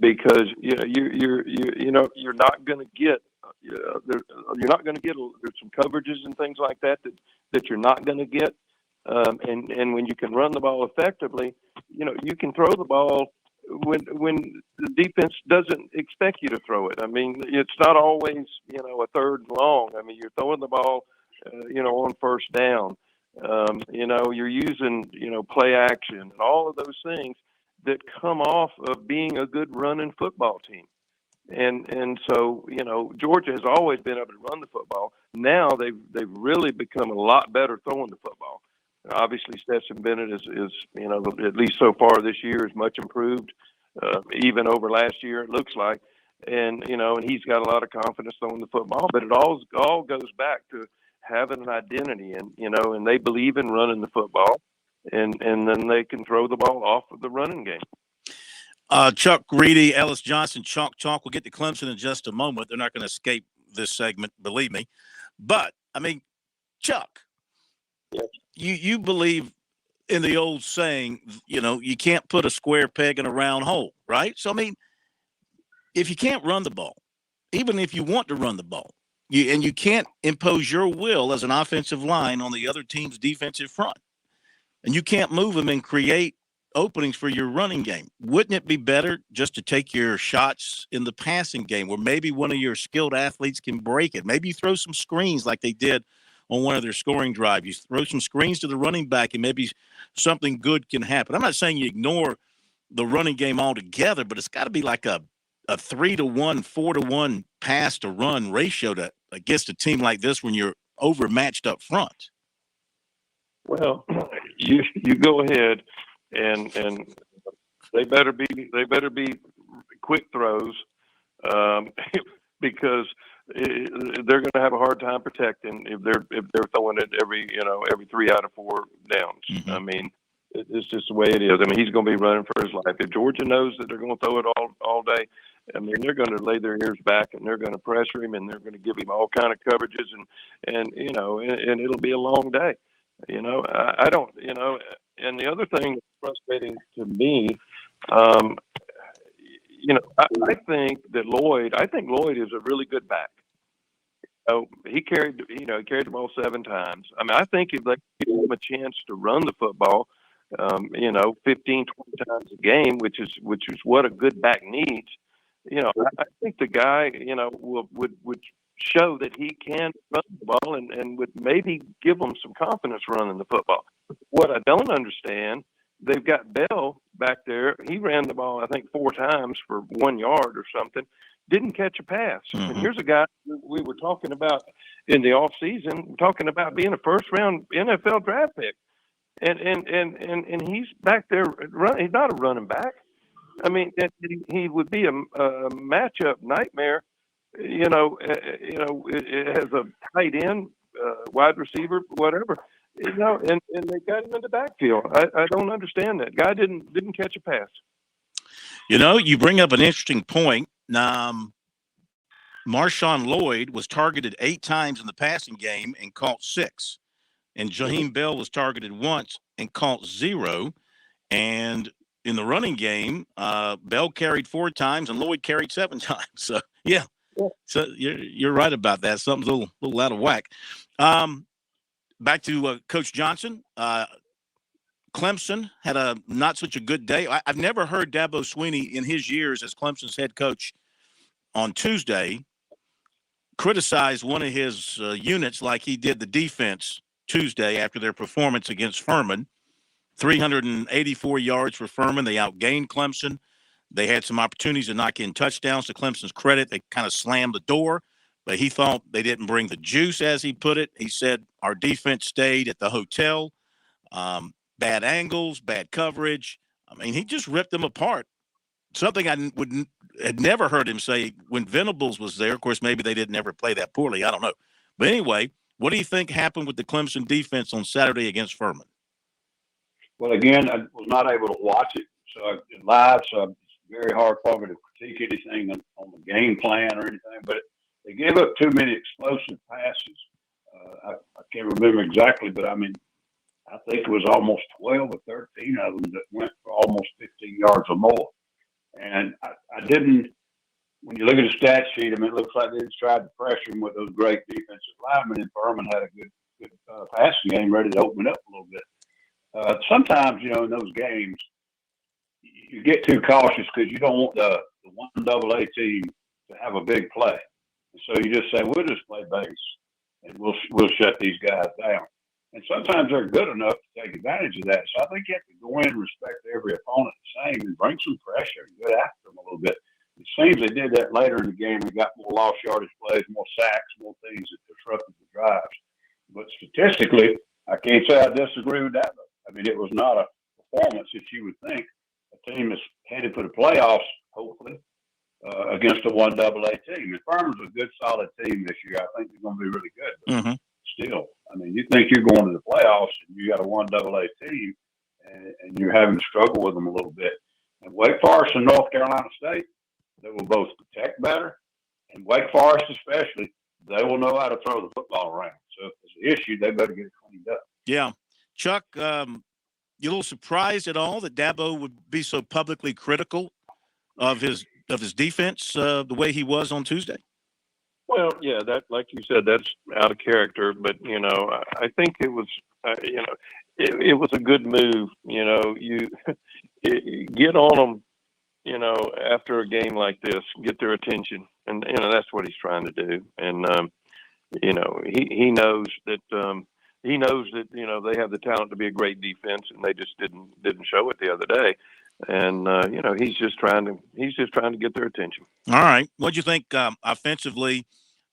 because you're not going to get there's some coverages and things like that you're not going to get, and when you can run the ball effectively, you can throw the ball when the defense doesn't expect you to throw it. I mean, it's not always, a third and long. I mean, you're throwing the ball, on first down. You're using, play action and all of those things that come off of being a good running football team. And so, Georgia has always been able to run the football. Now they've really become a lot better throwing the football. Obviously, Stetson Bennett is at least so far this year, is much improved, even over last year, it looks like. And, and he's got a lot of confidence throwing the football. But it all goes back to having an identity and they believe in running the football. And then they can throw the ball off of the running game. Chuck Reedy, Ellis Johnson, Chalk. We'll get to Clemson in just a moment. They're not going to escape this segment, believe me. But, Chuck. Yep. You believe in the old saying, you can't put a square peg in a round hole, right? So, if you can't run the ball, even if you want to run the ball, you can't impose your will as an offensive line on the other team's defensive front, and you can't move them and create openings for your running game, wouldn't it be better just to take your shots in the passing game where maybe one of your skilled athletes can break it? Maybe you throw some screens like they did on one of their scoring drives. You throw some screens to the running back and maybe something good can happen. I'm not saying you ignore the running game altogether, but it's got to be like a 3-to-1, 4-to-1 pass to run ratio to against a team like this when you're overmatched up front. Well, you go ahead and they better be quick throws, because they're going to have a hard time protecting if they're throwing it every 3 out of 4 downs. Mm-hmm. I mean, it's just the way it is. I mean, he's going to be running for his life. If Georgia knows that they're going to throw it all day, I mean, they're going to lay their ears back and they're going to pressure him and they're going to give him all kind of coverages and it'll be a long day. I don't. And the other thing that's frustrating to me, I think Lloyd is a really good back. He carried the ball 7 times. I mean, I think if they give him a chance to run the football, 15, 20 times a game, which is what a good back needs. I think the guy, would show that he can run the ball and would maybe give them some confidence running the football. What I don't understand, they've got Bell back there. He ran the ball, I think, 4 times for 1 yard or something. Didn't catch a pass. Mm-hmm. And here's a guy we were talking about in the off season, talking about being a first round NFL draft pick. And he's back there he's not a running back. I mean, he would be a matchup nightmare. It has a tight end, wide receiver, whatever. And they got him in the backfield. I don't understand that. Guy didn't catch a pass. You bring up an interesting point. Marshawn Lloyd was targeted 8 times in the passing game and caught 6. And Jaheim Bell was targeted once and caught 0. And in the running game, Bell carried 4 times and Lloyd carried 7 times. So, yeah. So you're right about that. Something's a little out of whack. Back to Coach Johnson. Clemson had a not such a good day. I've never heard Dabo Swinney in his years as Clemson's head coach on Tuesday criticize one of his units like he did the defense Tuesday after their performance against Furman. 384 yards for Furman. They outgained Clemson. They had some opportunities to knock in touchdowns. To Clemson's credit, they kind of slammed the door, but he thought they didn't bring the juice, as he put it. He said our defense stayed at the hotel. Bad angles, bad coverage. I mean, he just ripped them apart. Something I had never heard him say when Venables was there. Of course, maybe they didn't ever play that poorly. I don't know. But anyway, what do you think happened with the Clemson defense on Saturday against Furman? Well, again, I was not able to watch it live, so it's very hard for me to critique anything on the game plan or anything. But they gave up too many explosive passes. I can't remember exactly, but I mean, I think it was almost 12 or 13 of them that went for almost 15 yards or more. And I didn't, when you look at the stat sheet, I mean, it looks like they just tried to pressure him with those great defensive linemen, and Furman had a good passing game ready to open up a little bit. Sometimes, in those games, you get too cautious because you don't want the 1AA team to have a big play. And so you just say, we'll just play base, and we'll shut these guys down. And sometimes they're good enough to take advantage of that. So I think you have to go in and respect every opponent the same and bring some pressure and get after them a little bit. It seems they did that later in the game. We got more lost yardage plays, more sacks, more things that disrupted the drives. But statistically, I can't say I disagree with that. I mean, it was not a performance that you would think a team is headed for the playoffs, hopefully, against a 1AA team. And Furman's a good, solid team this year. I think they're going to be really good. But still, I mean, you think you're going to the playoffs and you got a 1AA team and you're having to struggle with them a little bit. And Wake Forest and North Carolina State, they will both protect better. And Wake Forest especially, they will know how to throw the football around. So if there's an issue, they better get it cleaned up. Yeah. Chuck, you a little surprised at all that Dabo would be so publicly critical of his defense the way he was on Tuesday? Well, yeah, that, like you said, that's out of character. But I think it was, it was a good move. You get on them, after a game like this, get their attention, and that's what he's trying to do. And he knows that. He knows that they have the talent to be a great defense, and they just didn't show it the other day. And he's just trying to get their attention. All right, what'd you think offensively?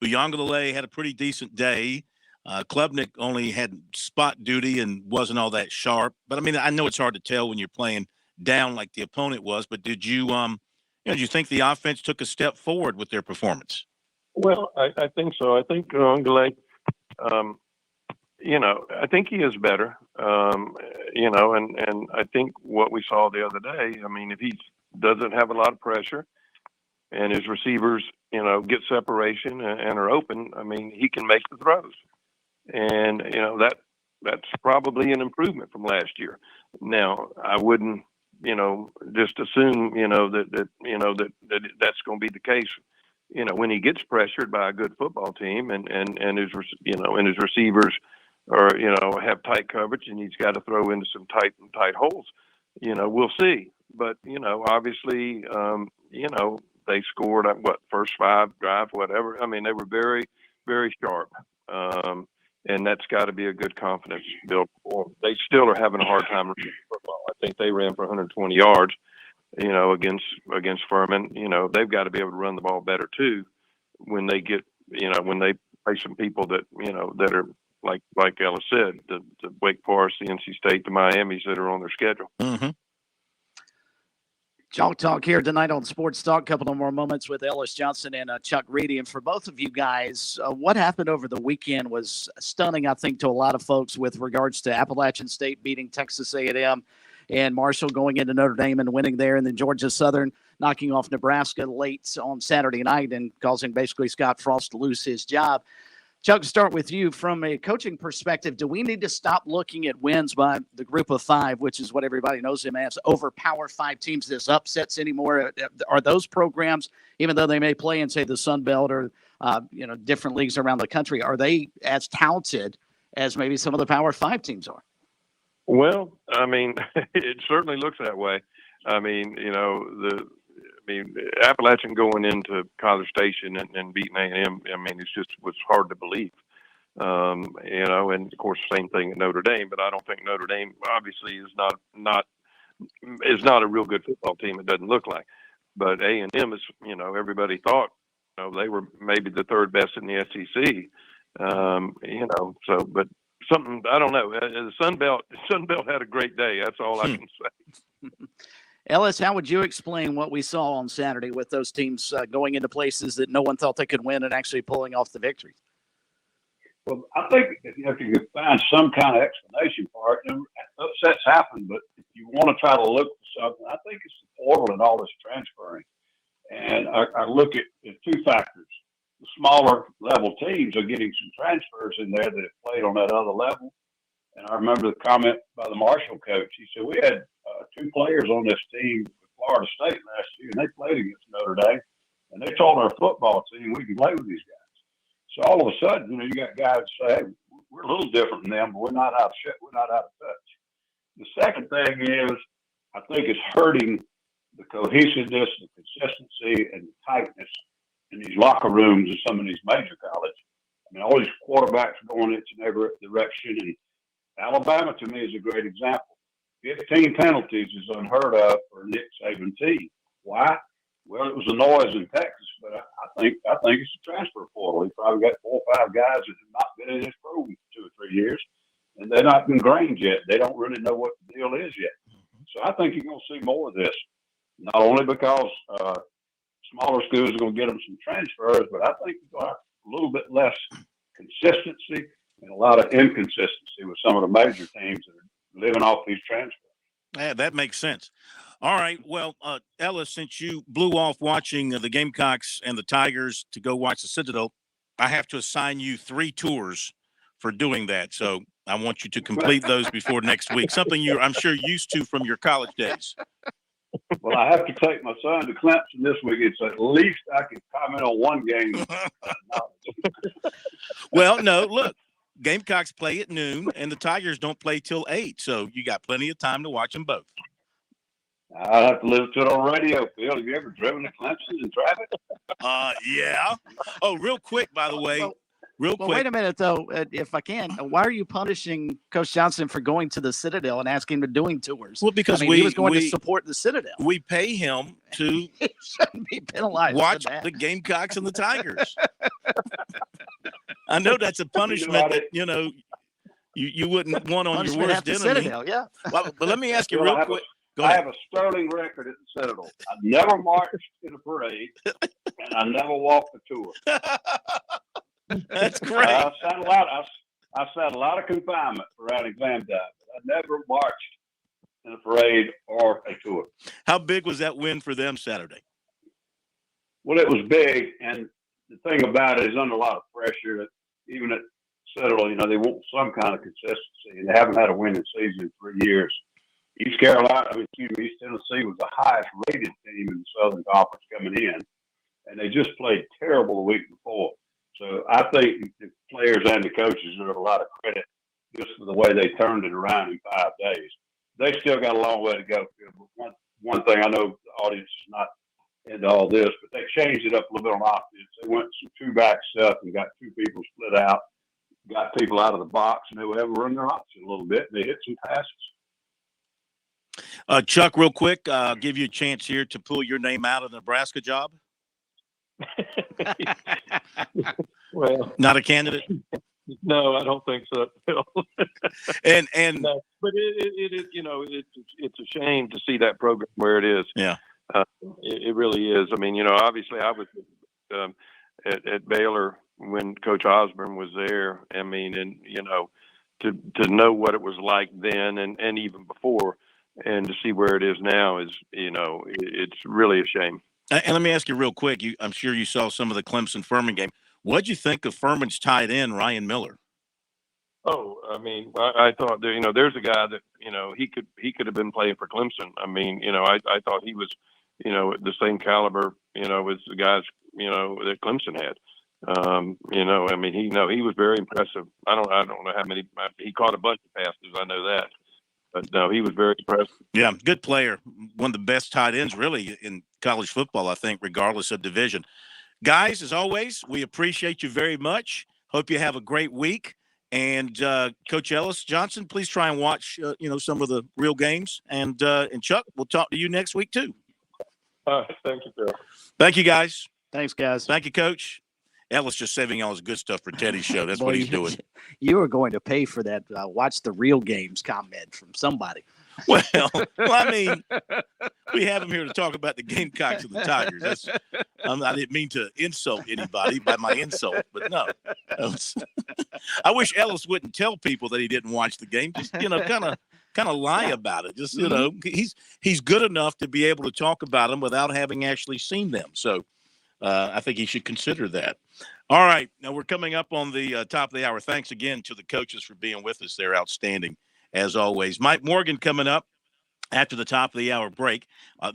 Uyunglele had a pretty decent day. Klubnik only had spot duty and wasn't all that sharp. But I mean, I know it's hard to tell when you're playing down like the opponent was. But did you did you think the offense took a step forward with their performance? Well, I think so. I think Uyunglele. I think he is better, and I think what we saw the other day, I mean, if he doesn't have a lot of pressure and his receivers, get separation and are open, I mean, he can make the throws. And, that's probably an improvement from last year. Now, I wouldn't, just assume, that's going to be the case. When he gets pressured by a good football team and his receivers or, have tight coverage and he's got to throw into some tight holes, we'll see. But, obviously, they scored first 5 drives, whatever. I mean, they were very, very sharp. And that's got to be a good confidence build for them. They still are having a hard time running football. I think they ran for 120 yards, against Furman. They've got to be able to run the ball better too when they get, when they play some people that, that are like Ellis said, the Wake Forest, the NC State, the Miamis that are on their schedule. Chalk Talk here tonight on Sports Talk. A couple of more moments with Ellis Johnson and Chuck Reedy. And for both of you guys, what happened over the weekend was stunning, I think, to a lot of folks with regards to Appalachian State beating Texas A&M and Marshall going into Notre Dame and winning there, and then Georgia Southern knocking off Nebraska late on Saturday night and causing basically Scott Frost to lose his job. Chuck, start with you. From a coaching perspective, do we need to stop looking at wins by the group of 5, which is what everybody knows him as, over Power 5 teams as upsets anymore? Are those programs, even though they may play in, say, the Sun Belt or, different leagues around the country, are they as talented as maybe some of the Power 5 teams are? Well, I mean, it certainly looks that way. I mean, Appalachian going into College Station and beating A&M, I mean, was hard to believe. And of course, same thing at Notre Dame. But I don't think Notre Dame obviously is not a real good football team. It doesn't look like. But A&M is, everybody thought, they were maybe the third best in the SEC. But something, I don't know. The Sun Belt had a great day. That's all I can say. Ellis, how would you explain what we saw on Saturday with those teams going into places that no one thought they could win and actually pulling off the victory? Well, I think if you could find some kind of explanation for it, upsets happen, but if you want to try to look for something, I think it's the portal and all this transferring. And I look at two factors. The smaller level teams are getting some transfers in there that have played on that other level. And I remember the comment by the Marshall coach. He said, we had two players on this team with Florida State last year, and they played against Notre Dame. And they told our football team we can play with these guys. So all of a sudden, you got guys say, hey, we're a little different than them, but we're not out of shit. We're not out of touch. The second thing is, I think it's hurting the cohesiveness, the consistency, and the tightness in these locker rooms of some of these major colleges. I mean, all these quarterbacks going in every direction. And Alabama, to me, is a great example. 15 penalties is unheard of for Nick Saban's team. Why? Well, it was a noise in Texas, but I think it's a transfer portal. He probably got 4 or 5 guys that have not been in his program for 2 or 3 years, and they're not ingrained yet. They don't really know what the deal is yet. So I think you're going to see more of this, not only because smaller schools are going to get them some transfers, but I think you're going to have a little bit less consistency and a lot of inconsistency with some of the major teams that are living off these transfers. Yeah, that makes sense. All right. Well, Ellis, since you blew off watching the Gamecocks and the Tigers to go watch the Citadel, I have to assign you 3 tours for doing that. So I want you to complete those before next week, something you're, I'm sure, used to from your college days. Well, I have to take my son to Clemson this week. It's at least I can comment on one game. Well, no, look, Gamecocks play at noon, and the Tigers don't play till 8, so you got plenty of time to watch them both. I'll have to listen to it on radio, Phil. Have you ever driven to Clemson in traffic? Yeah. Oh, real quick, by the way. Real quick. Wait a minute, though, if I can. Why are you punishing Coach Johnson for going to the Citadel and asking him to doing tours? Well, because he was going to support the Citadel. We pay him to he shouldn't be penalized. Watch the Gamecocks and the Tigers. I know that's a punishment that you wouldn't want on your worst enemy. Citadel, yeah. Well, but let me ask you real quick. I have a sterling record at the Citadel. I never marched in a parade, and I never walked the tour. That's great. I sat a lot of confinement around exam time, but I never marched in a parade or a tour. How big was that win for them Saturday? Well, it was big, and the thing about it is under a lot of pressure. Even at Citadel, they want some kind of consistency, and they haven't had a winning season in 3 years. East Tennessee was the highest rated team in the Southern Conference coming in, and they just played terrible the week before. So I think the players and the coaches deserve a lot of credit just for the way they turned it around in 5 days. They still got a long way to go. But one thing I know the audience is not into all this, but they changed it up a little bit on offense. They went some 2-back stuff and got 2 people split out, got people out of the box, and they were able to run their option a little bit. And they hit some passes. Chuck, real quick, I'll give you a chance here to pull your name out of the Nebraska job. Well, not a candidate. No, I don't think so. and no, but it is it's a shame to see that program where it is. Yeah, it really is. I mean, obviously I was at Baylor when Coach Osborne was there. I mean, and to know what it was like then and even before, and to see where it is now is it's really a shame. And let me ask you real quick. I'm sure you saw some of the Clemson-Furman game. What'd you think of Furman's tight end, Ryan Miller? Oh, I mean, I thought there's a guy that he could have been playing for Clemson. I mean, I thought he was the same caliber as the guys that Clemson had. I mean, he was very impressive. I don't know how many he caught a bunch of passes. I know that. But no, he was very impressive. Yeah, good player. One of the best tight ends, really, in college football, I think, regardless of division. Guys, as always, we appreciate you very much. Hope you have a great week. And Coach Ellis Johnson, please try and watch, some of the real games. And Chuck, we'll talk to you next week too. Thank you, Bill. Thank you, guys. Thanks, guys. Thank you, Coach. Ellis just saving all his good stuff for Teddy's show. That's what he's doing. You are going to pay for that. Watch the real games comment from somebody. Well, I mean, we have him here to talk about the Gamecocks and the Tigers. I didn't mean to insult anybody by my insult, but no. I wish Ellis wouldn't tell people that he didn't watch the game. Just, kind of lie about it. Just, he's good enough to be able to talk about them without having actually seen them. So I think he should consider that. All right. Now we're coming up on the top of the hour. Thanks again to the coaches for being with us. They're outstanding, as always. Mike Morgan coming up after the top of the hour break.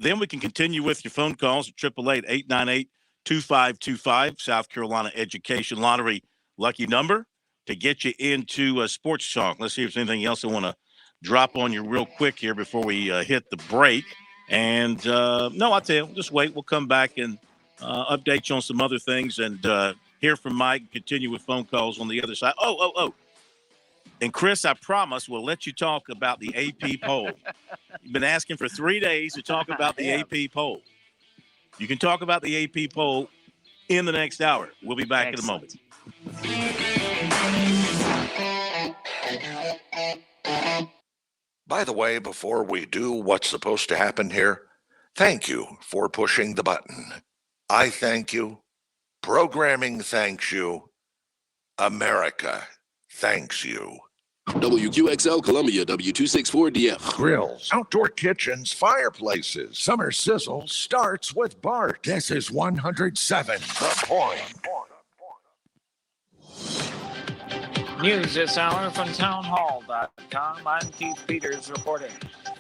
Then we can continue with your phone calls at 888-898-2525, South Carolina Education Lottery lucky number to get you into Sports Talk. Let's see if there's anything else I want to drop on you real quick here before we hit the break. And no, I'll tell you, just wait. We'll come back and update you on some other things and hear from Mike and continue with phone calls on the other side. Oh. And Chris, I promise we'll let you talk about the AP poll. You've been asking for 3 days to talk about the AP poll. You can talk about the AP poll in the next hour. We'll be back in a moment. By the way, before we do what's supposed to happen here, thank you for pushing the button. I thank you. Programming thanks you. America thanks you. WQXL Columbia, W264DF. Grills, outdoor kitchens, fireplaces. Summer sizzle starts with Bart. This is 107 The Point. News this hour from townhall.com. I'm Keith Peters reporting.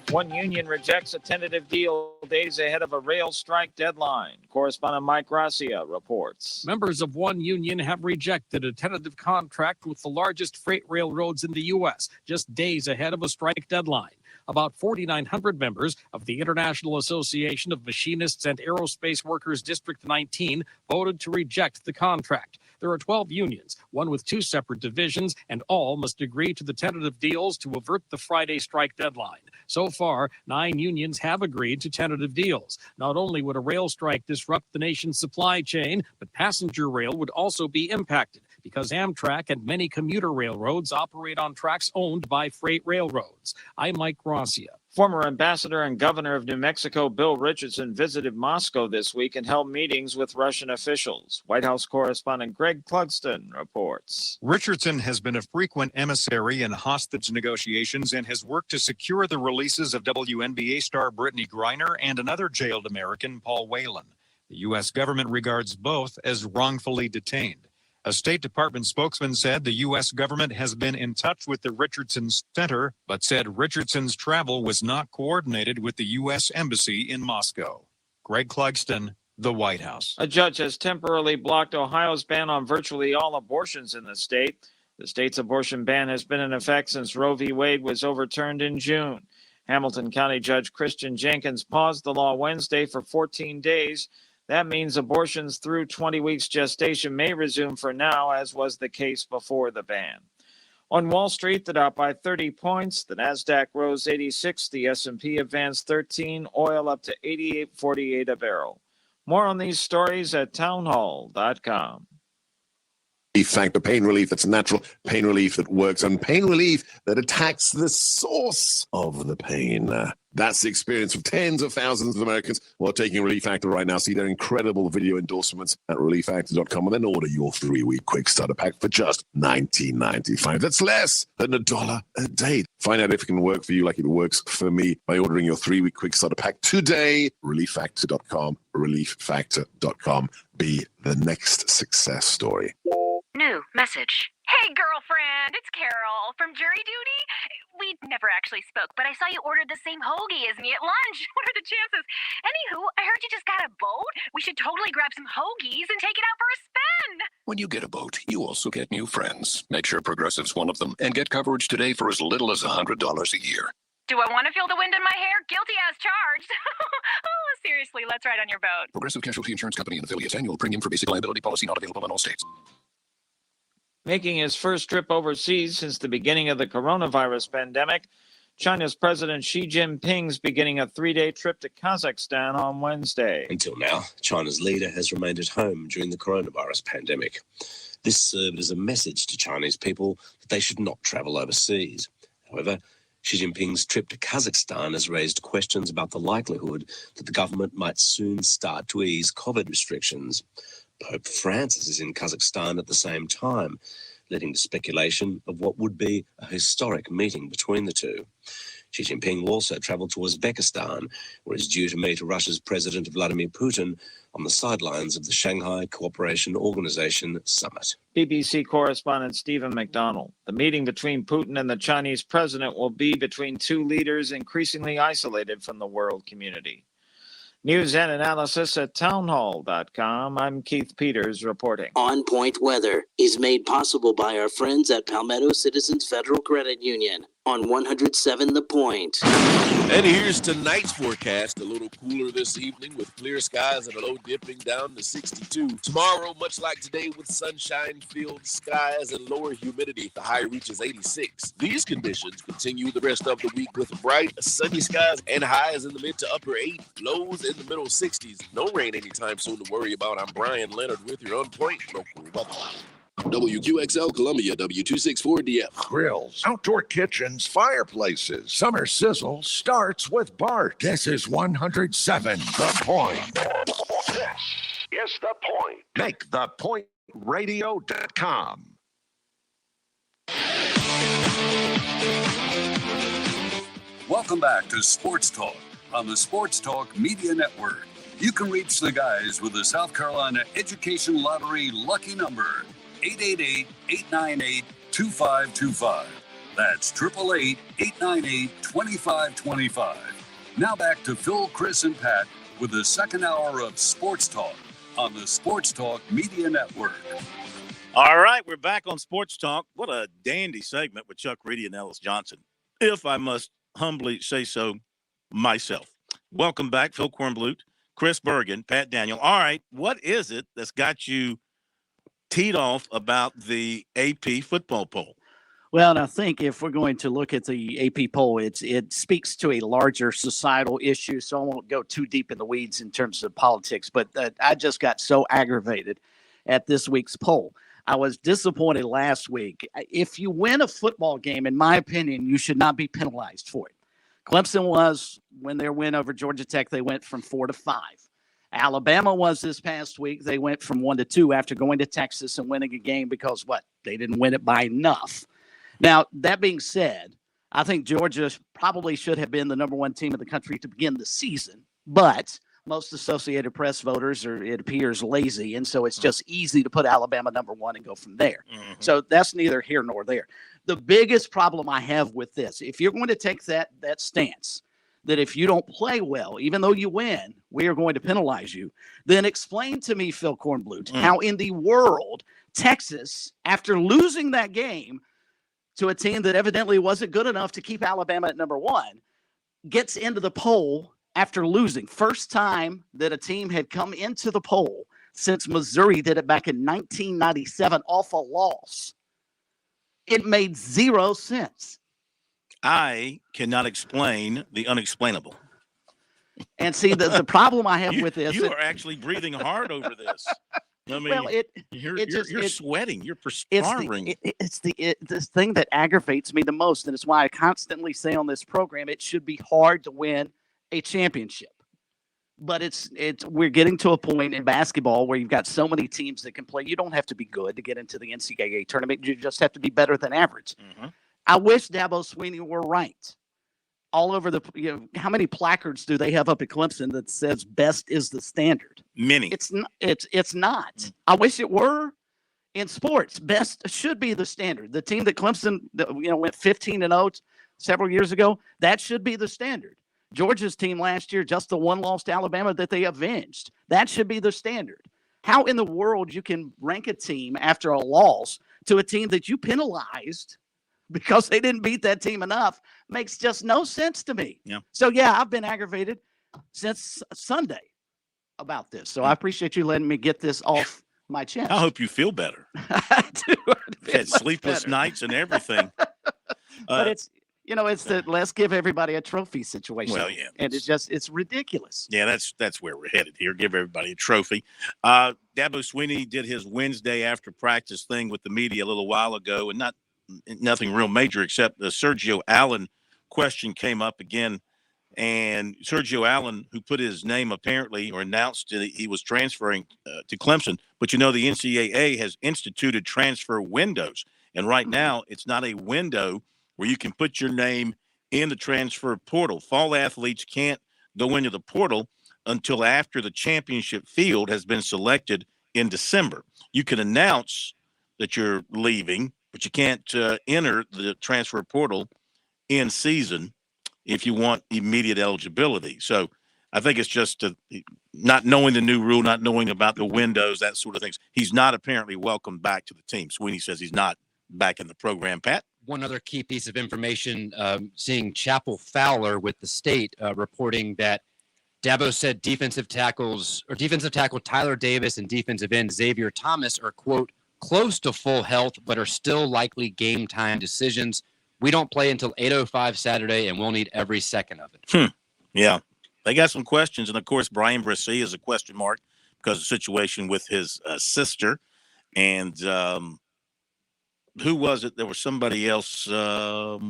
One union rejects a tentative deal days ahead of a rail strike deadline. Correspondent Mike Gracia reports. Members of one union have rejected a tentative contract with the largest freight railroads in the U.S. just days ahead of a strike deadline. About 4,900 members of the International Association of Machinists and Aerospace Workers District 19 voted to reject the contract. There are 12 unions, one with 2 separate divisions, and all must agree to the tentative deals to avert the Friday strike deadline. So far, 9 unions have agreed to tentative deals. Not only would a rail strike disrupt the nation's supply chain, but passenger rail would also be impacted because Amtrak and many commuter railroads operate on tracks owned by freight railroads. I'm Mike Gracia. Former Ambassador and Governor of New Mexico Bill Richardson visited Moscow this week and held meetings with Russian officials. White House correspondent Greg Clugston reports. Richardson has been a frequent emissary in hostage negotiations and has worked to secure the releases of WNBA star Brittany Griner and another jailed American, Paul Whelan. The U.S. government regards both as wrongfully detained. A State Department spokesman said the U.S. government has been in touch with the Richardson Center, but said Richardson's travel was not coordinated with the U.S. Embassy in Moscow. Greg Clugston, the White House. A judge has temporarily blocked Ohio's ban on virtually all abortions in the state. The state's abortion ban has been in effect since Roe v. Wade was overturned in June. Hamilton County Judge Christian Jenkins paused the law Wednesday for 14 days. That means abortions through 20 weeks gestation may resume for now, as was the case before the ban. On Wall Street, the Dow by 30 points. The Nasdaq rose 86. The S&P advanced 13. Oil up to 88.48 a barrel. More on these stories at townhall.com. Factor pain relief that's natural, pain relief that works, and pain relief that attacks the source of the pain. That's the experience of tens of thousands of Americans who are taking Relief Factor right now. See their incredible video endorsements at relieffactor.com and then order your 3-week quick starter pack for just $19.95. That's less than $1 a day. Find out if it can work for you like it works for me by ordering your 3-week quick starter pack today. relieffactor.com, relieffactor.com. Be the next success story. New message. Hey, girlfriend, it's Carol from Jury Duty. We never actually spoke, but I saw you ordered the same hoagie as me at lunch. What are the chances? Anywho, I heard you just got a boat. We should totally grab some hoagies and take it out for a spin. When you get a boat, you also get new friends. Make sure Progressive's one of them and get coverage today for as little as $100 a year. Do I want to feel the wind in my hair? Guilty as charged. Oh, seriously, let's ride on your boat. Progressive Casualty Insurance Company and affiliates. Annual premium for basic liability policy not available in all states. Making his first trip overseas since the beginning of the coronavirus pandemic, China's President Xi Jinping's beginning a 3-day trip to Kazakhstan on Wednesday. Until now, China's leader has remained at home during the coronavirus pandemic. This served as a message to Chinese people that they should not travel overseas. However, Xi Jinping's trip to Kazakhstan has raised questions about the likelihood that the government might soon start to ease COVID restrictions. Pope Francis is in Kazakhstan at the same time, leading to speculation of what would be a historic meeting between the two. Xi Jinping will also travel to Uzbekistan, where he's due to meet Russia's President Vladimir Putin on the sidelines of the Shanghai Cooperation Organization summit. BBC correspondent Stephen McDonald. The meeting between Putin and the Chinese president will be between two leaders increasingly isolated from the world community. News and analysis at townhall.com. I'm Keith Peters reporting. On Point Weather is made possible by our friends at Palmetto Citizens Federal Credit Union on 107 The Point. And here's tonight's forecast. A little cooler this evening with clear skies and a low dipping down to 62. Tomorrow, much like today, with sunshine-filled skies and lower humidity. The high reaches 86. These conditions continue the rest of the week with bright, sunny skies and highs in the mid to upper 80s. Lows in the middle 60s. No rain anytime soon to worry about. I'm Brian Leonard with your On Point local weather. WQXL Columbia, W264DF. Grills, outdoor kitchens, fireplaces. Summer sizzle starts with Bart. This is 107 The Point. This is The Point. Make thepointradio.com. Welcome back to Sports Talk on the Sports Talk Media Network. You can reach the guys with the South Carolina Education Lottery lucky number, 888-898-2525. That's 888-898-2525. Now back to Phil, Chris, and Pat with the second hour of Sports Talk on the Sports Talk Media Network. All right, we're back on Sports Talk. What a dandy segment with Chuck Reedy and Ellis Johnson, if I must humbly say so myself. Welcome back, Phil Kornblut, Chris Bergen, Pat Daniel. All right, what is it that's got you teed off about the AP football poll? Well, and I think if we're going to look at the AP poll, it speaks to a larger societal issue, so I won't go too deep in the weeds in terms of politics, but I just got so aggravated at this week's poll. I was disappointed last week. If you win a football game, in my opinion, you should not be penalized for it. Clemson was, when their win over Georgia Tech, they went from 4 to 5. Alabama was this past week. They went from 1 to 2 after going to Texas and winning a game because what? They didn't win it by enough. Now, that being said, I think Georgia probably should have been the number one team in the country to begin the season, but most Associated Press voters are, it appears, lazy, and so it's just easy to put Alabama number one and go from there. Mm-hmm. So that's neither here nor there. The biggest problem I have with this, if you're going to take that stance, that if you don't play well, even though you win, we are going to penalize you, then explain to me, Phil Kornblut, how in the world Texas, after losing that game to a team that evidently wasn't good enough to keep Alabama at number one, gets into the poll after losing. First time that a team had come into the poll since Missouri did it back in 1997 off a loss. It made zero sense. I cannot explain the unexplainable. And see, the problem I have with this. You are actually breathing hard over this. I mean, well, you're sweating. You're perspiring. It's this thing that aggravates me the most. And it's why I constantly say on this program, it should be hard to win a championship. But we're getting to a point in basketball where you've got so many teams that can play. You don't have to be good to get into the NCAA tournament. You just have to be better than average. Mm-hmm. I wish Dabo Swinney were right. All over how many placards do they have up at Clemson that says best is the standard? Many. It's not. Mm-hmm. I wish it were. In sports, best should be the standard. The team that Clemson went 15-0 several years ago, that should be the standard. Georgia's team last year, just the one loss to Alabama that they avenged. That should be the standard. How in the world you can rank a team after a loss to a team that you penalized because they didn't beat that team enough makes just no sense to me. Yeah. So, yeah, I've been aggravated since Sunday about this. So I appreciate you letting me get this off my chest. I hope you feel better. I do. had sleepless nights and everything. But it's the let's give everybody a trophy situation. Well, yeah, and it's ridiculous. Yeah, that's where we're headed here. Give everybody a trophy. Dabo Swinney did his Wednesday after practice thing with the media a little while ago, and nothing real major except the Sergio Allen question came up again. And Sergio Allen, who put his name apparently or announced that he was transferring to Clemson, but the NCAA has instituted transfer windows. And right now, it's not a window where you can put your name in the transfer portal. Fall athletes can't go into the portal until after the championship field has been selected in December. You can announce that you're leaving, but you can't enter the transfer portal in season if you want immediate eligibility. So I think it's just not knowing the new rule, not knowing about the windows, that sort of things. He's not apparently welcomed back to the team. Sweeney says he's not back in the program. Pat? One other key piece of information, seeing Chapel Fowler with the State reporting that Dabo said defensive tackle Tyler Davis and defensive end Xavier Thomas are, quote, close to full health, but are still likely game time decisions. We don't play until 8:05 Saturday, and we'll need every second of it. Yeah. They got some questions. And, of course, Brian Brissy is a question mark because of the situation with his sister. And who was it? There was somebody else. Trying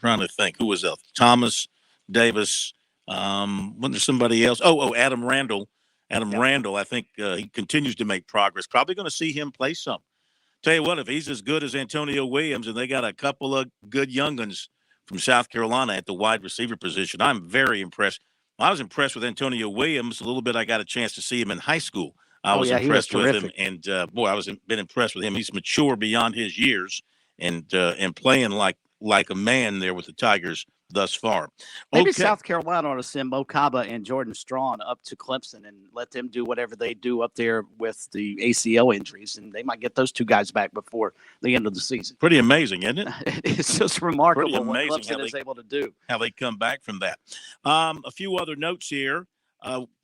to think. Who was that? Thomas Davis. Wasn't there somebody else? Adam Randall. Randall, I think he continues to make progress. Probably going to see him play some. Tell you what, if he's as good as Antonio Williams, and they got a couple of good young'uns from South Carolina at the wide receiver position, I'm very impressed. I was impressed with Antonio Williams a little bit. I got a chance to see him in high school. I was impressed with him, and been impressed with him. He's mature beyond his years, and playing like a man there with the Tigers thus far. Maybe South Carolina ought to send Mo Kaba and Jordan Strawn up to Clemson and let them do whatever they do up there with the ACL injuries, and they might get those two guys back before the end of the season. Pretty amazing, isn't it? It's just remarkable what Clemson is able to do. How they come back from that. A few other notes here.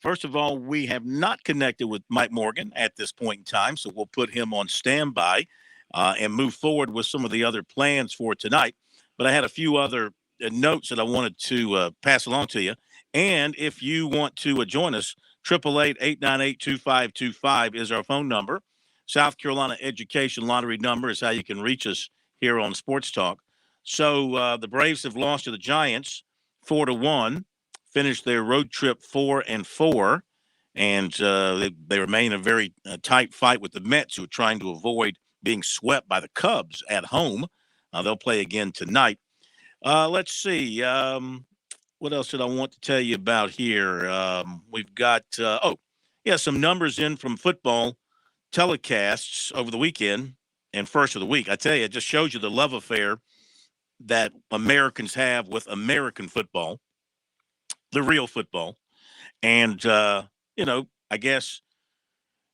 First of all, we have not connected with Mike Morgan at this point in time, so we'll put him on standby and move forward with some of the other plans for tonight. But I had a few other notes that I wanted to pass along to you. And if you want to join us, 888-898-2525 is our phone number. South Carolina Education Lottery number is how you can reach us here on Sports Talk. So the Braves have lost to the Giants 4-1, finished their road trip 4-4, and they remain a very tight fight with the Mets, who are trying to avoid being swept by the Cubs at home. They'll play again tonight. Let's see. What else did I want to tell you about here? We've got, some numbers in from football telecasts over the weekend and first of the week. I tell you, it just shows you the love affair that Americans have with American football, the real football. And, I guess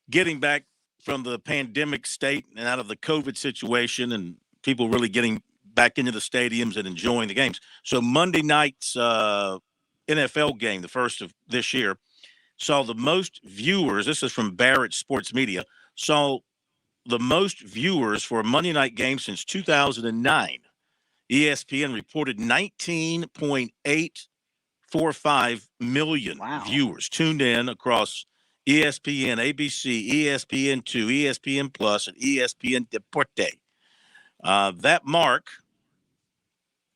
getting back from the pandemic state and out of the COVID situation and people really getting back into the stadiums and enjoying the games. So Monday night's NFL game, the first of this year, saw the most viewers. This is from Barrett Sports Media. Saw the most viewers for a Monday night game since 2009. ESPN reported 19.845 million viewers tuned in across ESPN, ABC, ESPN2, ESPN Plus, and ESPN Deporte.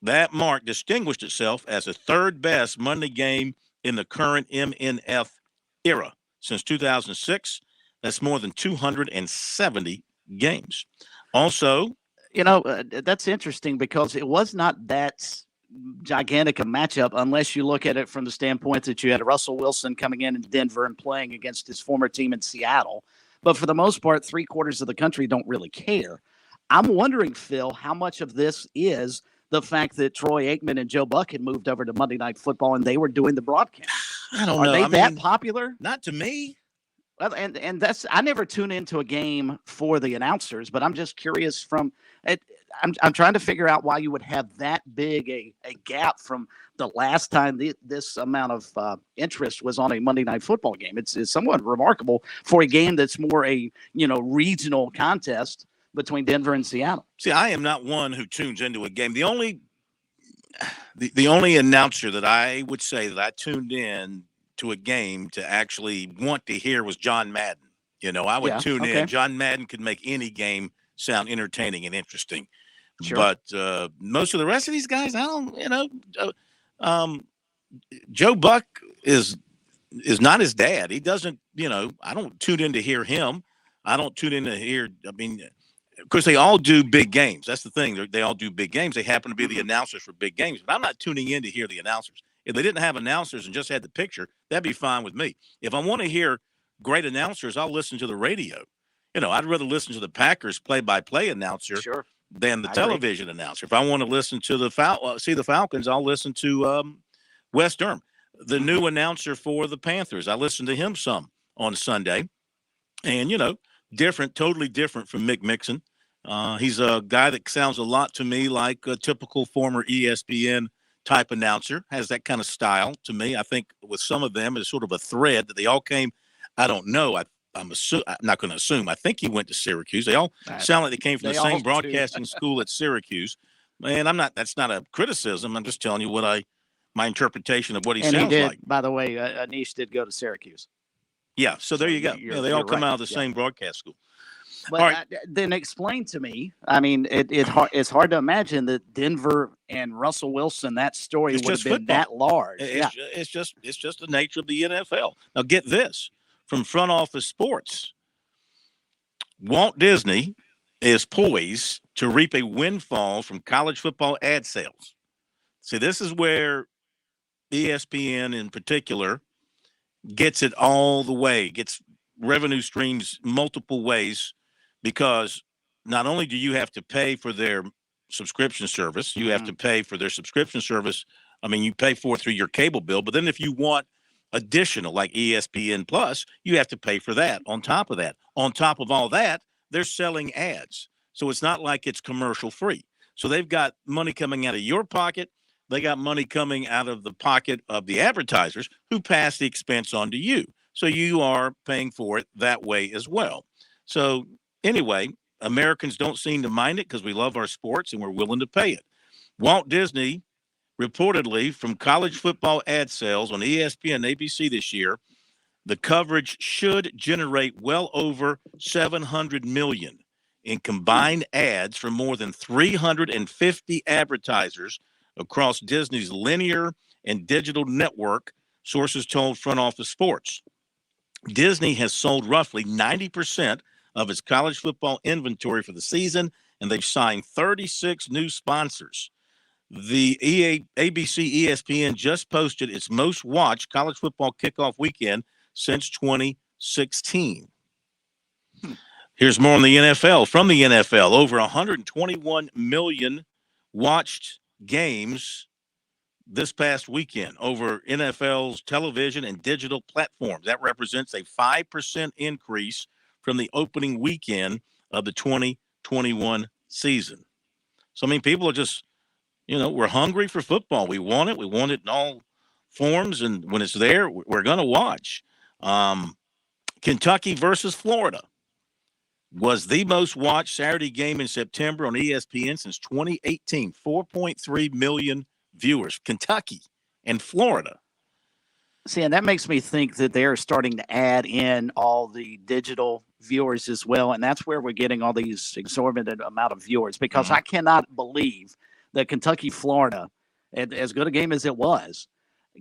That mark distinguished itself as the third best Monday game in the current MNF era. Since 2006, that's more than 270 games. Also, that's interesting because it was not that gigantic a matchup unless you look at it from the standpoint that you had Russell Wilson coming in Denver and playing against his former team in Seattle. But for the most part, 3/4 of the country don't really care. I'm wondering, Phil, how much of this is the fact that Troy Aikman and Joe Buck had moved over to Monday Night Football and they were doing the broadcast. I don't know. Are they that popular? Not to me. Well, and that's, I never tune into a game for the announcers, but I'm just curious from it. I'm trying to figure out why you would have that big a gap from the last time this amount of interest was on a Monday Night Football game. It's somewhat remarkable for a game that's more a regional contest between Denver and Seattle. See, I am not one who tunes into a game. The only announcer that I would say that I tuned in to a game to actually want to hear was John Madden. I would tune in. John Madden could make any game sound entertaining and interesting. Sure. But most of the rest of these guys, I don't, Joe Buck is not his dad. He doesn't, I don't tune in to hear him. I don't tune in to hear, of course, they all do big games. That's the thing. They all do big games. They happen to be the announcers for big games. But I'm not tuning in to hear the announcers. If they didn't have announcers and just had the picture, that'd be fine with me. If I want to hear great announcers, I'll listen to the radio. I'd rather listen to the Packers play-by-play announcer than the television announcer. If I want to listen to see the Falcons, I'll listen to Wes Durham, the new announcer for the Panthers. I listened to him some on Sunday. And, totally different from Mick Mixon. He's a guy that sounds a lot to me like a typical former ESPN type announcer, has that kind of style to me. I think with some of them, it's sort of a thread that they all came. I don't know. I'm not going to assume. I think he went to Syracuse. They all sound like they came from the same broadcasting school at Syracuse. And that's not a criticism. I'm just telling you my interpretation of what he sounds like. By the way, Anish did go to Syracuse. Yeah, so there you go. They all come out of the same broadcast school. But then explain to me. It's hard to imagine that Denver and Russell Wilson, that story would have been that large. It's just the nature of the NFL. Now get this from Front Office Sports. Walt Disney is poised to reap a windfall from college football ad sales. See, this is where ESPN in particular gets it all the way, gets revenue streams multiple ways, because not only do you have to pay for their subscription service, you have to pay for their subscription service. You pay for it through your cable bill, but then if you want additional like ESPN Plus, you have to pay for that on top of that. On top of all that, they're selling ads. So it's not like it's commercial free. So they've got money coming out of your pocket. They got money coming out of the pocket of the advertisers who pass the expense on to you. So you are paying for it that way as well. So anyway, Americans don't seem to mind it because we love our sports and we're willing to pay it. Walt Disney, reportedly from college football ad sales on ESPN and ABC this year, the coverage should generate well over $700 million in combined ads from more than 350 advertisers across Disney's linear and digital network, sources told Front Office Sports. Disney has sold roughly 90% of its college football inventory for the season, and they've signed 36 new sponsors. The ABC ESPN just posted its most watched college football kickoff weekend since 2016. Here's more on the NFL. From the NFL, over 121 million watched games this past weekend over NFL's television and digital platforms. That represents a 5% increase from the opening weekend of the 2021 season. So, people are just, we're hungry for football. We want it. We want it in all forms. And when it's there, we're going to watch. Kentucky versus Florida was the most watched Saturday game in September on ESPN since 2018. 4.3 million viewers. Kentucky and Florida. See, and that makes me think that they're starting to add in all the digital viewers as well. And that's where we're getting all these exorbitant amount of viewers, because I cannot believe that Kentucky, Florida, as good a game as it was,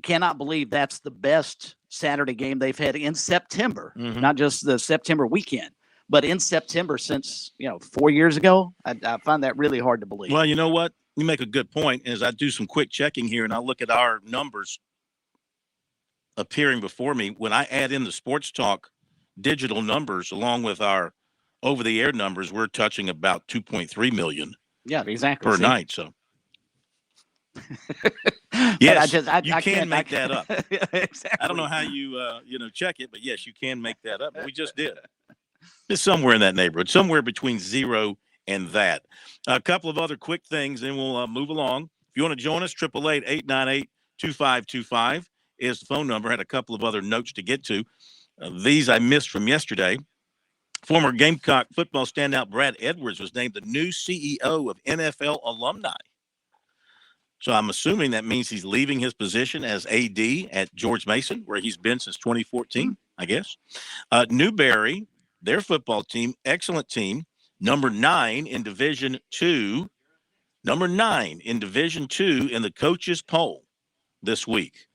cannot believe that's the best Saturday game they've had in September, not just the September weekend, but in September since, 4 years ago. I find that really hard to believe. Well, you know what? You make a good point. As I do some quick checking here and I look at our numbers appearing before me, when I add in the Sports Talk digital numbers along with our over-the-air numbers, we're touching about 2.3 million. Yeah, exactly. Per night. So, yes, you can make that up. Exactly. I don't know how you check it, but yes, you can make that up. We just did. It's somewhere in that neighborhood, somewhere between 0 and that. A couple of other quick things, then we'll move along. If you want to join us, 888-898-2525 is the phone number. I had a couple of other notes to get to. These I missed from yesterday. Former Gamecock football standout Brad Edwards was named the new CEO of NFL Alumni. So I'm assuming that means he's leaving his position as AD at George Mason, where he's been since 2014, I guess. Newberry, their football team, excellent team, number 9 in Division II. Number 9 in Division II in the coaches poll this week.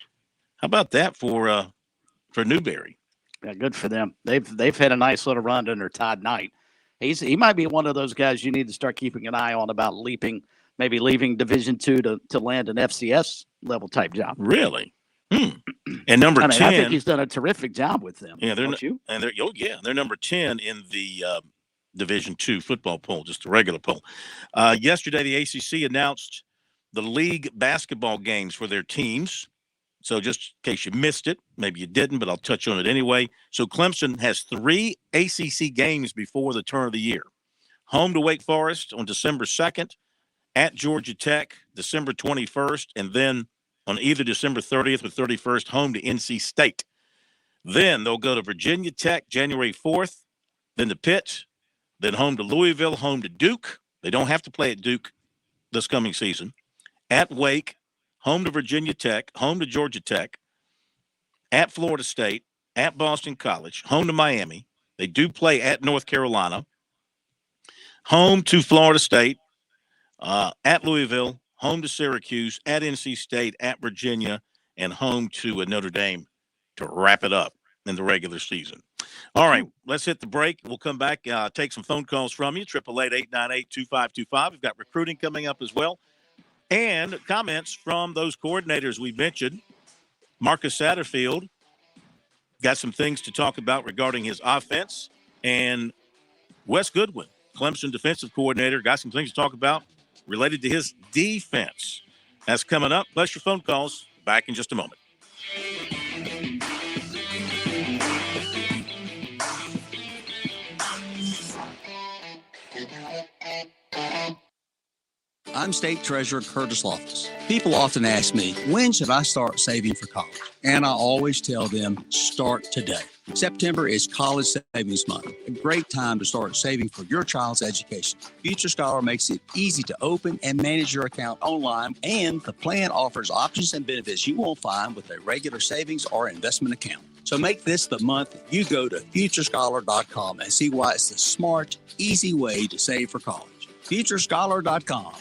How about that for Newberry? Yeah, good for them. They've had a nice little run under Todd Knight. He might be one of those guys you need to start keeping an eye on about maybe leaving Division II to land an FCS level type job. Really? And number 10, I think he's done a terrific job with them. Yeah, don't you? And they're number 10 in the Division II football poll, just a regular poll. Yesterday, the ACC announced the league basketball games for their teams. So just in case you missed it, maybe you didn't, but I'll touch on it anyway. So Clemson has 3 ACC games before the turn of the year. Home to Wake Forest on December 2nd, at Georgia Tech December 21st, and then on either December 30th or 31st, home to NC State. Then they'll go to Virginia Tech January 4th, then to Pitt, then home to Louisville, home to Duke. They don't have to play at Duke this coming season. At Wake, home to Virginia Tech, home to Georgia Tech, at Florida State, at Boston College, home to Miami. They do play at North Carolina, home to Florida State, at Louisville, home to Syracuse, at NC State, at Virginia, and home to Notre Dame to wrap it up in the regular season. All right, let's hit the break. We'll come back, take some phone calls from you, 888-898-2525. We've got recruiting coming up as well, and comments from those coordinators we mentioned. Marcus Satterfield got some things to talk about regarding his offense, and Wes Goodwin, Clemson defensive coordinator, got some things to talk about related to his defense. That's coming up. Plus your phone calls. Back in just a moment. I'm State Treasurer Curtis Loftus. People often ask me, when should I start saving for college? And I always tell them, start today. September is College Savings Month, a great time to start saving for your child's education. Future Scholar makes it easy to open and manage your account online, and the plan offers options and benefits you won't find with a regular savings or investment account. So make this the month you go to futurescholar.com and see why it's the smart, easy way to save for college. Futurescholar.com.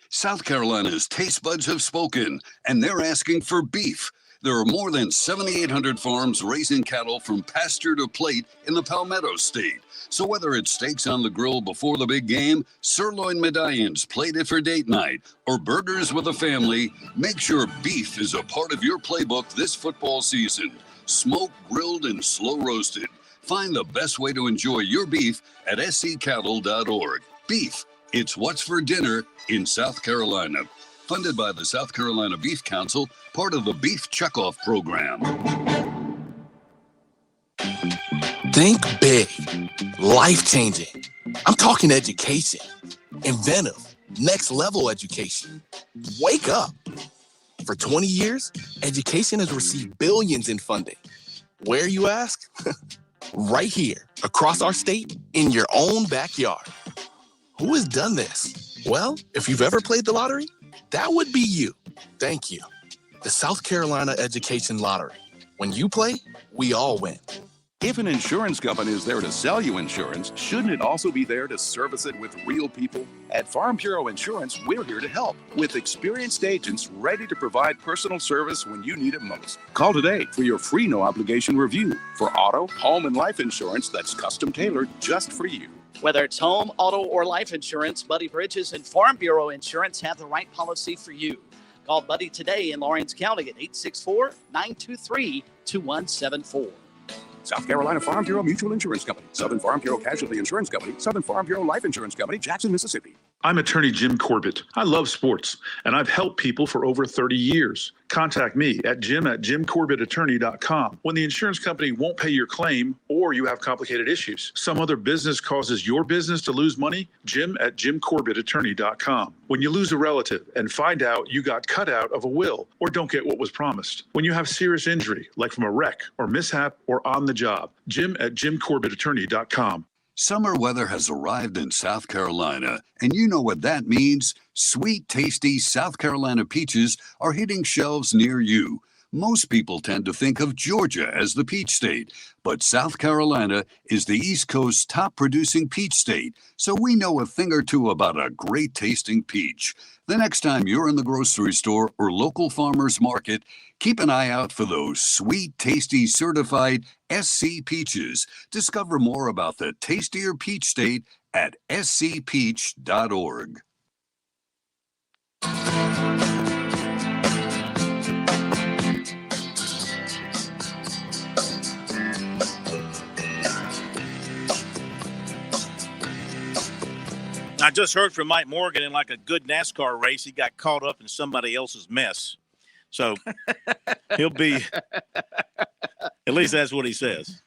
South Carolina's taste buds have spoken, and they're asking for beef. There are more than 7,800 farms raising cattle from pasture to plate in the Palmetto State. So whether it's steaks on the grill before the big game, sirloin medallions plated for date night, or burgers with a family, make sure beef is a part of your playbook this football season. Smoked, grilled, and slow roasted. Find the best way to enjoy your beef at scattle.org. Beef, it's what's for dinner in South Carolina. Funded by the South Carolina Beef Council, part of the Beef Checkoff Program. Think big, life-changing. I'm talking education, inventive, next-level education. Wake up. For 20 years, education has received billions in funding. Where, you ask? Right here, across our state, in your own backyard. Who has done this? Well, if you've ever played the lottery, that would be you. Thank you. The South Carolina Education Lottery. When you play, we all win. If an insurance company is there to sell you insurance, shouldn't it also be there to service it with real people? At Farm Bureau Insurance, we're here to help with experienced agents ready to provide personal service when you need it most. Call today for your free no-obligation review for auto, home, and life insurance that's custom tailored just for you. Whether it's home, auto, or life insurance, Buddy Bridges and Farm Bureau Insurance have the right policy for you. Call Buddy today in Lawrence County at 864-923-2174. South Carolina Farm Bureau Mutual Insurance Company, Southern Farm Bureau Casualty Insurance Company, Southern Farm Bureau Life Insurance Company, Jackson, Mississippi. I'm attorney Jim Corbett. I love sports, and I've helped people for over 30 years. Contact me at jim@jimcorbettattorney.com when the insurance company won't pay your claim or you have complicated issues. Some other business causes your business to lose money, jim@jimcorbettattorney.com. When you lose a relative and find out you got cut out of a will or don't get what was promised. When you have serious injury, like from a wreck or mishap or on the job, jim@jimcorbettattorney.com. Summer weather has arrived in South Carolina, and you know what that means. Sweet, tasty South Carolina peaches are hitting shelves near you. Most people tend to think of Georgia as the peach state, but South Carolina is the East Coast's top producing peach state, so we know a thing or two about a great tasting peach. The next time you're in the grocery store or local farmer's market, keep an eye out for those sweet, tasty, certified SC peaches. Discover more about the tastier peach state at scpeach.org. I just heard from Mike Morgan in like a good NASCAR race. He got caught up in somebody else's mess. So he'll be, at least that's what he says.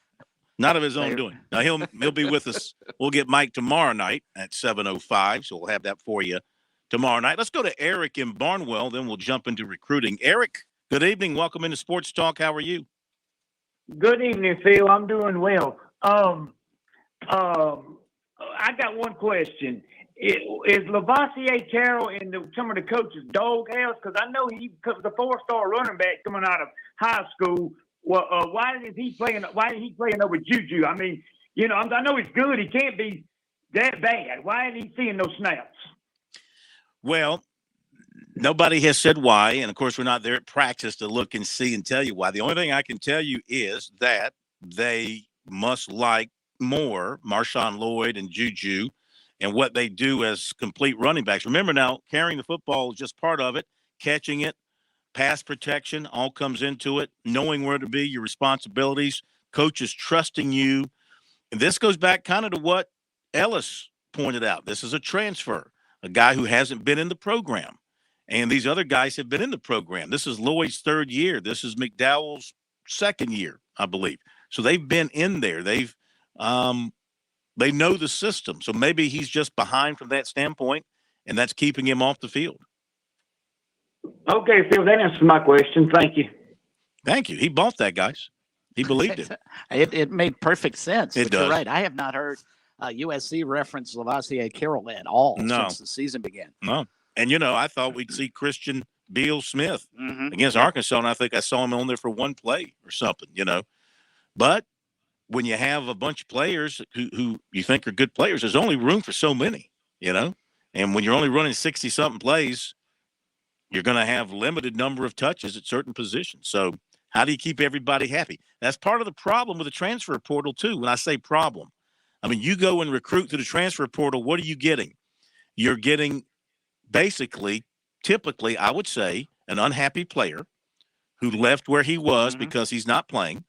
Not of his own doing. Now he'll be with us. We'll get Mike tomorrow night at 7:05. So we'll have that for you tomorrow night. Let's go to Eric in Barnwell. Then we'll jump into recruiting. Eric, good evening. Welcome into Sports Talk. How are you? Good evening, Phil. I'm doing well. I got one question. Is Lavoisier Carroll in some of the coaches' doghouse? Because I know he was a 4-star running back coming out of high school. Well, why is he playing? Why is he playing over Juju? I mean, you know, I know he's good. He can't be that bad. Why ain't he seeing those snaps? Well, nobody has said why, and of course, we're not there at practice to look and see and tell you why. The only thing I can tell you is that they must like more Marshawn Lloyd and Juju and what they do as complete running backs. Remember now, carrying the football is just part of it. Catching it, pass protection, all comes into it. Knowing where to be, your responsibilities, coaches trusting you. And this goes back kind of to what Ellis pointed out. This is a transfer, a guy who hasn't been in the program. And these other guys have been in the program. This is Lloyd's third year. This is McDowell's second year, I believe. So they've been in there. They know the system. So maybe he's just behind from that standpoint, and that's keeping him off the field. Okay, Phil, that answers my question. Thank you. Thank you. He bought that, guys. He believed it. It made perfect sense. It But does. You're right. I have not heard USC reference Lavoisier Carroll at all since the season began. No. And, you know, I thought we'd see Christian Beal-Smith against Arkansas, and I think I saw him on there for one play or something, you know. But when you have a bunch of players who you think are good players, there's only room for so many, you know. And when you're only running 60-something plays, you're going to have limited number of touches at certain positions. So how do you keep everybody happy? That's part of the problem with the transfer portal, too. When I say problem, I mean, you go and recruit through the transfer portal, what are you getting? You're getting basically, typically, I would say, an unhappy player who left where he was because he's not playing,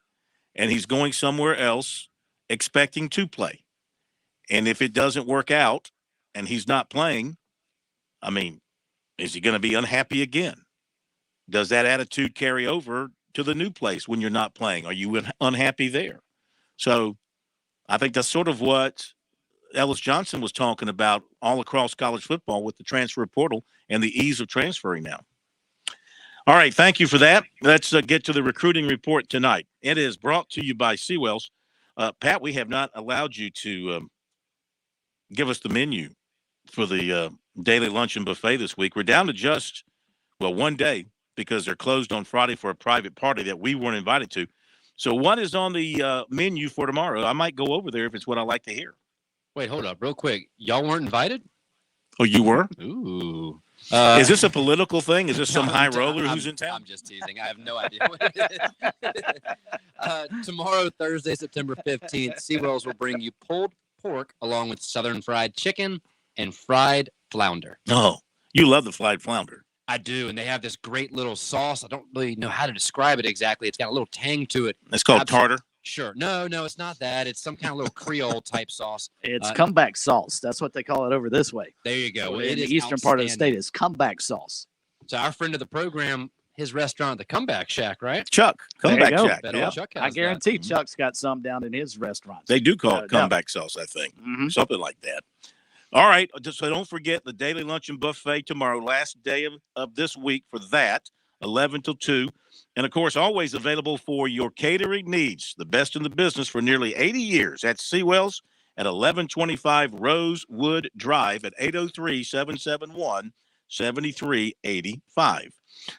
and he's going somewhere else expecting to play. And if it doesn't work out and he's not playing, I mean, is he going to be unhappy again? Does that attitude carry over to the new place when you're not playing? Are you unhappy there? So I think that's sort of what Ellis Johnson was talking about all across college football with the transfer portal and the ease of transferring now. All right, thank you for that. Let's get to the recruiting report tonight. It is brought to you by Seawells. Pat, we have not allowed you to give us the menu for the daily luncheon buffet this week. We're down to just, one day because they're closed on Friday for a private party that we weren't invited to. So what is on the menu for tomorrow? I might go over there if it's what I like to hear. Wait, hold up real quick. Y'all weren't invited? Oh, you were? Ooh. Is this a political thing? Is this some high roller who's in town? I'm just teasing. I have no idea what it is. Tomorrow, Thursday, September 15th, Seawells will bring you pulled pork along with southern fried chicken and fried flounder. Oh, you love the fried flounder. I do, and they have this great little sauce. I don't really know how to describe it exactly. It's got a little tang to it. It's called tartar. Sure. No, it's not that. It's some kind of little Creole type sauce. It's comeback sauce. That's what they call it over this way. There you go. In It the is eastern part of the state outstanding. is comeback sauce. So our friend of the program, his restaurant, the Comeback Shack, right? Chuck, There you Comeback go. Shack. Bet Yeah. old Chuck has I guarantee that. Chuck's got some down in his restaurant. They do call No it doubt. comeback sauce, I think. Mhm. Something like that. All right. So don't forget the daily luncheon buffet tomorrow, last day of this week for that, 11 till 2. And, of course, always available for your catering needs. The best in the business for nearly 80 years at Seawell's at 1125 Rosewood Drive at 803-771-7385.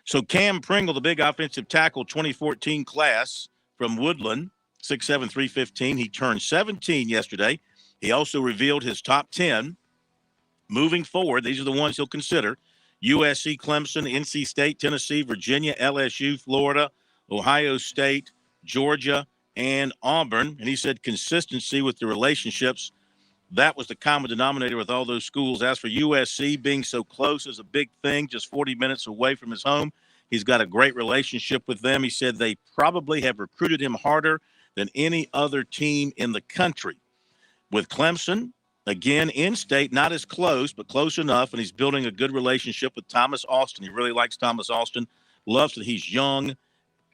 So Cam Pringle, the big offensive tackle 2014 class from Woodland, 6'7", 315. He turned 17 yesterday. He also revealed his top 10 moving forward. These are the ones he'll consider: USC, Clemson, NC State, Tennessee, Virginia, LSU, Florida, Ohio State, Georgia, and Auburn. And he said consistency with the relationships, that was the common denominator with all those schools. As for USC, being so close is a big thing, just 40 minutes away from his home. He's got a great relationship with them. He said they probably have recruited him harder than any other team in the country. With Clemson, again, in-state, not as close, but close enough, and he's building a good relationship with Thomas Austin. He really likes Thomas Austin, loves that he's young,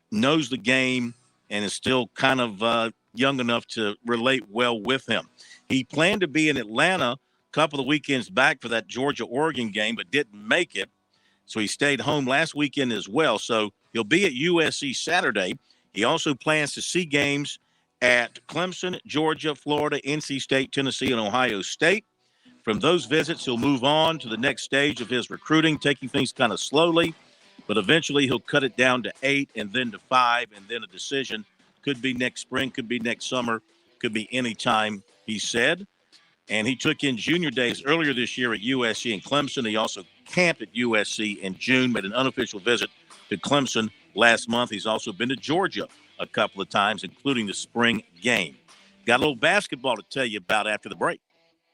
knows the game, and is still kind of young enough to relate well with him. He planned to be in Atlanta a couple of weekends back for that Georgia-Oregon game, but didn't make it, so he stayed home last weekend as well. So he'll be at USC Saturday. He also plans to see games at Clemson, Georgia, Florida, NC State, Tennessee, and Ohio State. From those visits, he'll move on to the next stage of his recruiting, taking things kind of slowly, but eventually he'll cut it down to 8 and then to 5, and then a decision. Could be next spring, could be next summer, could be any time, he said. And he took in junior days earlier this year at USC and Clemson. He also camped at USC in June, made an unofficial visit to Clemson last month. He's also been to Georgia a couple of times, including the spring game. Got a little basketball to tell you about after the break.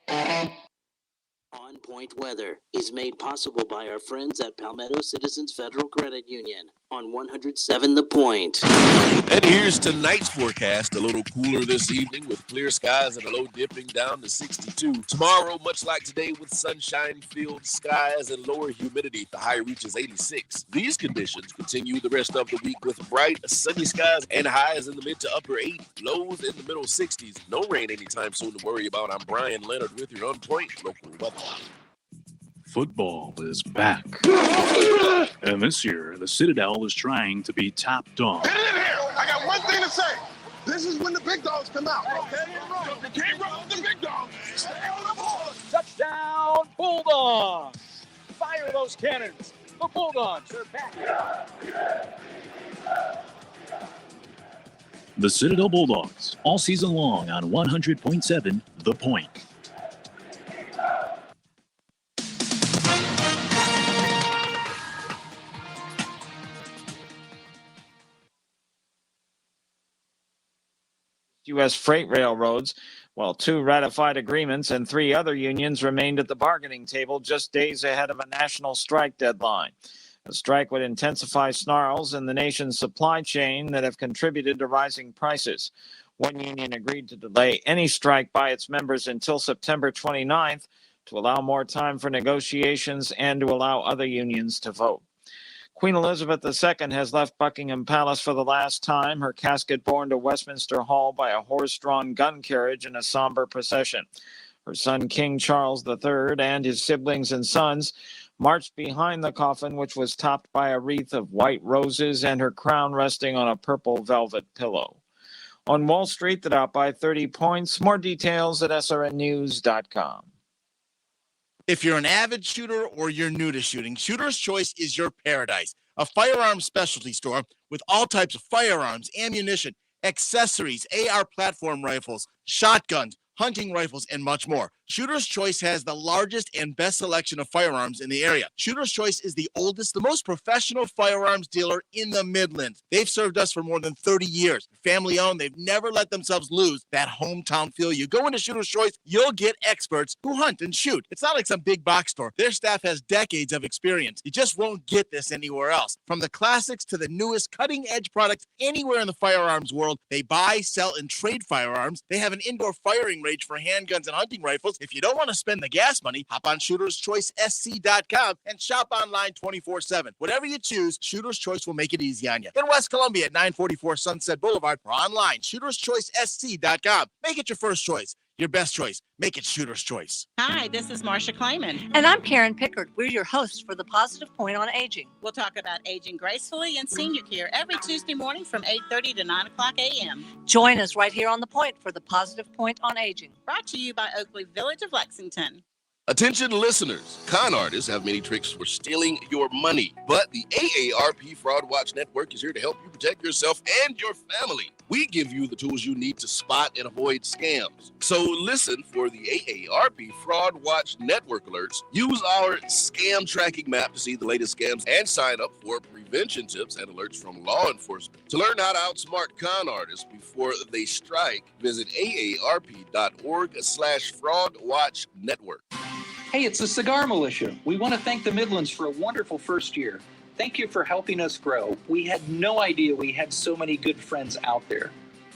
On Point Weather is made possible by our friends at Palmetto Citizens Federal Credit Union on 107 The Point. And here's tonight's forecast. A little cooler this evening with clear skies and a low dipping down to 62. Tomorrow, much like today, with sunshine-filled skies and lower humidity. The high reaches 86. These conditions continue the rest of the week with bright, sunny skies and highs in the mid to upper 80s. Lows in the middle 60s. No rain anytime soon to worry about. I'm Brian Leonard with your On Point local weather. Football is back. And this year, the Citadel is trying to be top dog. Get in here! I got one thing to say. This is when the big dogs come out, okay? You can't run with the big dogs. Stay on the ball. Touchdown, Bulldogs! Fire those cannons. The Bulldogs are back. The Citadel Bulldogs, all season long on 100.7 The Point. U.S. freight railroads, while 2 ratified agreements and 3 other unions remained at the bargaining table just days ahead of a national strike deadline. A strike would intensify snarls in the nation's supply chain that have contributed to rising prices. One union agreed to delay any strike by its members until September 29th to allow more time for negotiations and to allow other unions to vote. Queen Elizabeth II has left Buckingham Palace for the last time, her casket borne to Westminster Hall by a horse-drawn gun carriage in a somber procession. Her son, King Charles III, and his siblings and sons marched behind the coffin, which was topped by a wreath of white roses and her crown resting on a purple velvet pillow. On Wall Street, the Dow by 30 points. More details at srnnews.com. If you're an avid shooter or you're new to shooting, Shooter's Choice is your paradise. A firearms specialty store with all types of firearms, ammunition, accessories, AR platform rifles, shotguns, hunting rifles, and much more. Shooter's Choice has the largest and best selection of firearms in the area. Shooter's Choice is the oldest, the most professional firearms dealer in the Midlands. They've served us for more than 30 years. Family owned, they've never let themselves lose that hometown feel. You go into Shooter's Choice, you'll get experts who hunt and shoot. It's not like some big box store. Their staff has decades of experience. You just won't get this anywhere else. From the classics to the newest cutting-edge products anywhere in the firearms world, they buy, sell, and trade firearms. They have an indoor firing range for handguns and hunting rifles. If you don't want to spend the gas money, hop on ShootersChoiceSC.com and shop online 24/7. Whatever you choose, Shooter's Choice will make it easy on you. In West Columbia at 944 Sunset Boulevard or online, ShootersChoiceSC.com. Make it your first choice. Your best choice. Make it Shooter's Choice. Hi, this is Marcia Clayman. And I'm Karen Pickard. We're your hosts for The Positive Point on Aging. We'll talk about aging gracefully and senior care every Tuesday morning from 8:30 to 9 o'clock a.m. Join us right here on The Point for The Positive Point on Aging. Brought to you by Oakley Village of Lexington. Attention listeners, con artists have many tricks for stealing your money, but the AARP Fraud Watch Network is here to help you protect yourself and your family. We give you the tools you need to spot and avoid scams. So listen for the AARP Fraud Watch Network alerts. Use our scam tracking map to see the latest scams and sign up for prevention tips and alerts from law enforcement. To learn how to outsmart con artists before they strike, visit aarp.org/fraudwatchnetwork. Hey, it's the Cigar Militia. We want to thank the Midlands for a wonderful first year. Thank you for helping us grow. We had no idea we had so many good friends out there.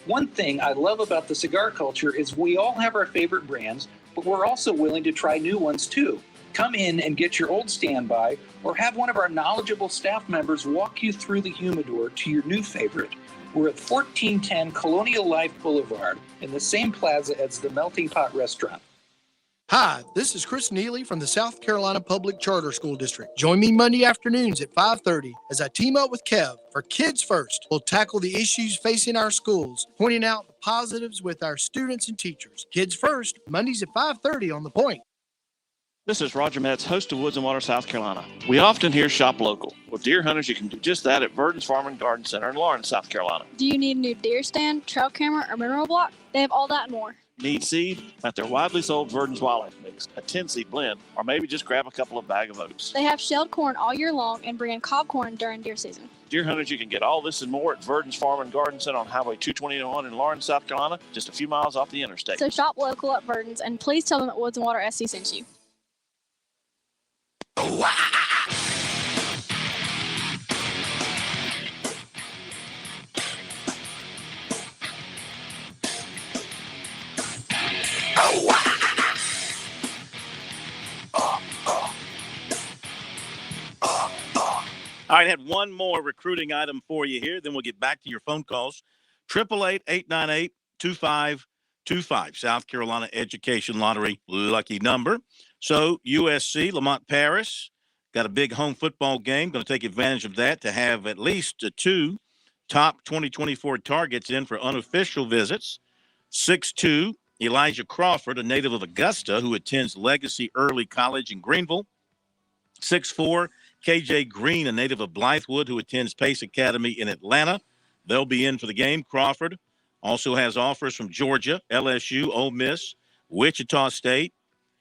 One thing I love about the cigar culture is we all have our favorite brands, but we're also willing to try new ones too. Come in and get your old standby or have one of our knowledgeable staff members walk you through the humidor to your new favorite. We're at 1410 Colonial Life Boulevard in the same plaza as the Melting Pot Restaurant. Hi, this is Chris Neely from the South Carolina Public Charter School District. Join me Monday afternoons at 5:30 as I team up with Kev for Kids First. We'll tackle the issues facing our schools, pointing out the positives with our students and teachers. Kids First, Mondays at 5:30 on The Point. This is Roger Metz, host of Woods and Water, South Carolina. We often hear shop local. With deer hunters, you can do just that at Verdon's Farm and Garden Center in Lawrence, South Carolina. Do you need a new deer stand, trail camera, or mineral block? They have all that and more. Need seed? At their widely sold Verdon's Wildlife Mix, a 10-seed blend, or maybe just grab a couple of bags of oats. They have shelled corn all year long and bring in cob corn during deer season. Deer hunters, you can get all this and more at Verdon's Farm and Garden Center on Highway 221 in Lawrence, South Carolina, just a few miles off the interstate. So shop local at Verdon's and please tell them that Woods and Water SC sent you. All right, I had one more recruiting item for you here. Then we'll get back to your phone calls. 888-898-2525. South Carolina Education Lottery lucky number. So USC, Lamont Paris, got a big home football game. Going to take advantage of that to have at least two top 2024 targets in for unofficial visits. 6'2", Elijah Crawford, a native of Augusta who attends Legacy Early College in Greenville. 6'4", KJ Green, a native of Blythewood who attends Pace Academy in Atlanta. They'll be in for the game. Crawford also has offers from Georgia, LSU, Ole Miss, Wichita State,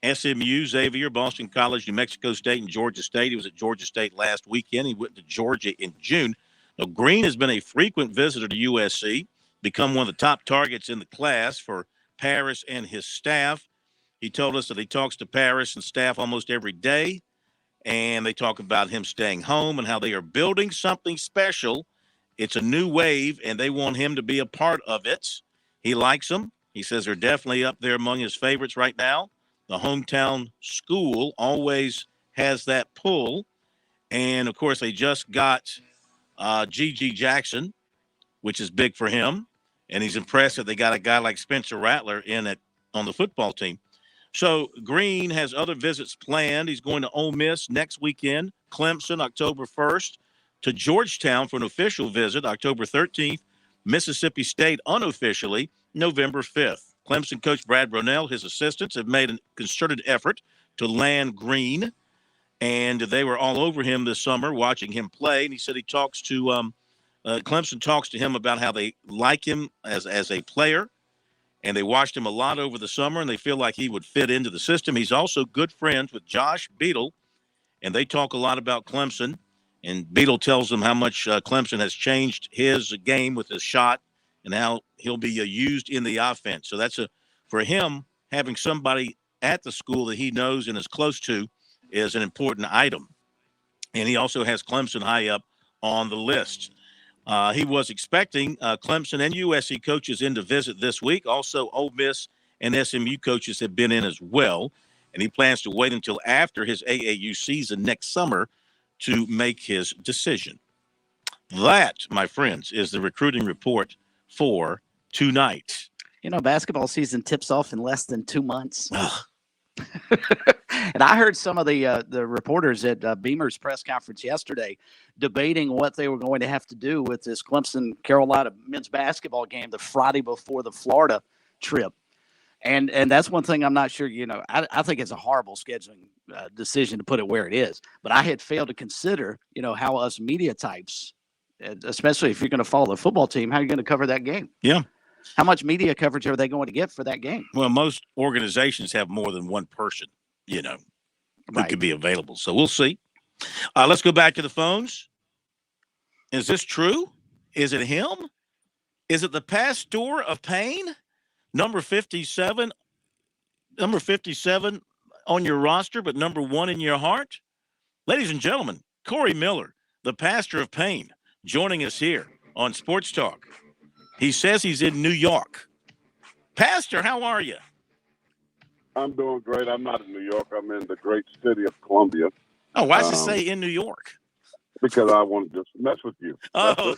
SMU, Xavier, Boston College, New Mexico State, and Georgia State. He was at Georgia State last weekend. He went to Georgia in June. Now, Green has been a frequent visitor to USC, become one of the top targets in the class for Paris and his staff. He told us that he talks to Paris and staff almost every day, and they talk about him staying home and how they are building something special. It's a new wave, and they want him to be a part of it. He likes them. He says they're definitely up there among his favorites right now. The hometown school always has that pull. And, of course, they just got G.G. Jackson, which is big for him. And he's impressed that they got a guy like Spencer Rattler on the football team. So Green has other visits planned. He's going to Ole Miss next weekend, Clemson October 1st, to Georgetown for an official visit October 13th, Mississippi State unofficially November 5th. Clemson coach Brad Brownell, his assistants, have made a concerted effort to land Green, and they were all over him this summer watching him play. And he said he talks to Clemson talks to him about how they like him as a player and they watched him a lot over the summer, and they feel like he would fit into the system. He's also good friends with Josh Beadle, and they talk a lot about Clemson. And Beadle tells them how much Clemson has changed his game with his shot and how he'll be used in the offense. So that's for him, having somebody at the school that he knows and is close to is an important item. And he also has Clemson high up on the list. He was expecting Clemson and USC coaches in to visit this week. Also, Ole Miss and SMU coaches have been in as well. And he plans to wait until after his AAU season next summer to make his decision. That, my friends, is the recruiting report for tonight. You know, basketball season tips off in less than 2 months. And I heard some of the reporters at Beamer's press conference yesterday debating what they were going to have to do with this Clemson-Carolina men's basketball game the Friday before the Florida trip. And that's one thing I'm not sure, I think it's a horrible scheduling decision to put it where it is. But I had failed to consider, how us media types, especially if you're going to follow the football team, how you're going to cover that game. Yeah. How much media coverage are they going to get for that game? Well, most organizations have more than one person, who could be available. So we'll see. Let's go back to the phones. Is this true? Is it him? Is it the pastor of pain? Number 57 on your roster, but number 1 in your heart? Ladies and gentlemen, Corey Miller, the pastor of pain, joining us here on Sports Talk. He says he's in New York. Pastor, how are you? I'm doing great. I'm not in New York. I'm in the great city of Columbia. Oh, why does it say in New York? Because I want to just mess with you. Oh.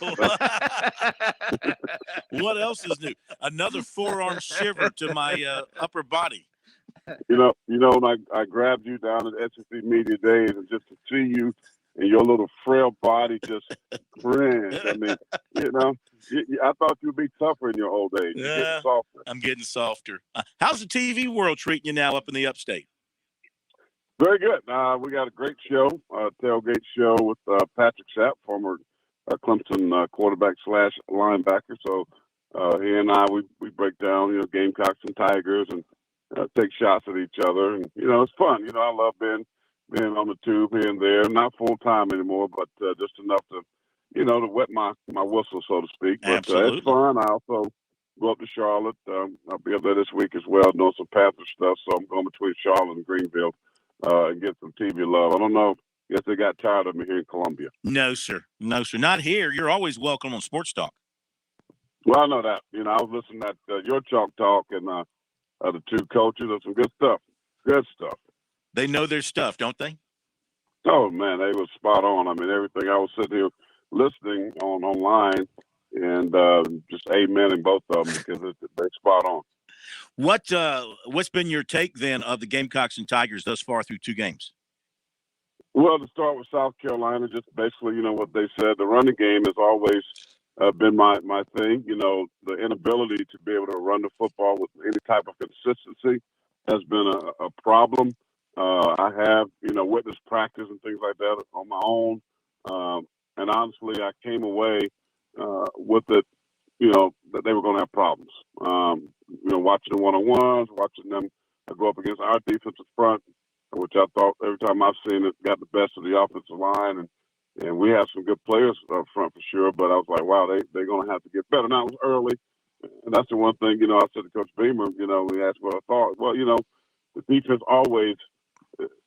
What else is new? Another forearm shiver to my upper body. When I grabbed you down at SEC Media Days and just to see you and your little frail body just cringe. I mean, I thought you'd be tougher in your old age. You're getting softer. I'm getting softer. How's the TV world treating you now up in the upstate? Very good. We got a great show, tailgate show with Patrick Sapp, former Clemson quarterback / linebacker. So he and I, we break down, Gamecocks and Tigers and take shots at each other. And, it's fun. I love being on the tube here and there. Not full time anymore, but just enough to, to wet my whistle, so to speak. But it's fun. I also go up to Charlotte. I'll be up there this week as well, doing some Panther stuff. So I'm going between Charlotte and Greenville and get some TV love. I don't know. I guess they got tired of me here in Columbia. No, sir. No, sir. Not here. You're always welcome on Sports Talk. Well, I know that. I was listening at your Chalk Talk and the two coaches. There's some good stuff. Good stuff. They know their stuff, don't they? Oh, man, they were spot on. I mean, everything. I was sitting here listening online and just amening both of them because they're spot on. What's been your take then of the Gamecocks and Tigers thus far through 2 games? Well, to start with South Carolina, just basically, what they said. The running game has always been my thing. The inability to be able to run the football with any type of consistency has been a problem. I have, witnessed practice and things like that on my own. And honestly, I came away with it, that they were going to have problems. Watching the one-on-ones, watching them go up against our defensive front, which I thought every time I've seen it got the best of the offensive line. And we have some good players up front for sure. But I was like, wow, they're going to have to get better. Now, it was early. And that's the one thing, I said to Coach Beamer, we asked what I thought. Well, the defense always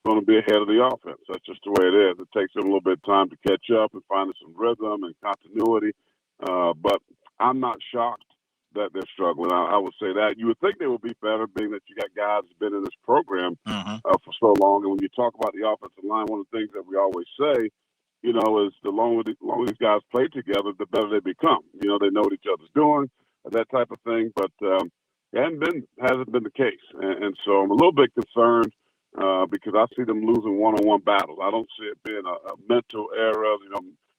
going to be ahead of the offense. That's just the way it is. It takes them a little bit of time to catch up and find some rhythm and continuity. But I'm not shocked that they're struggling. I would say that. You would think they would be better, being that you got guys who've been in this program for so long. And when you talk about the offensive line, one of the things that we always say, is the longer these guys play together, the better they become. They know what each other's doing, that type of thing. But it hasn't been the case. And so I'm a little bit concerned because I see them losing one-on-one battles. I don't see it being a mental error,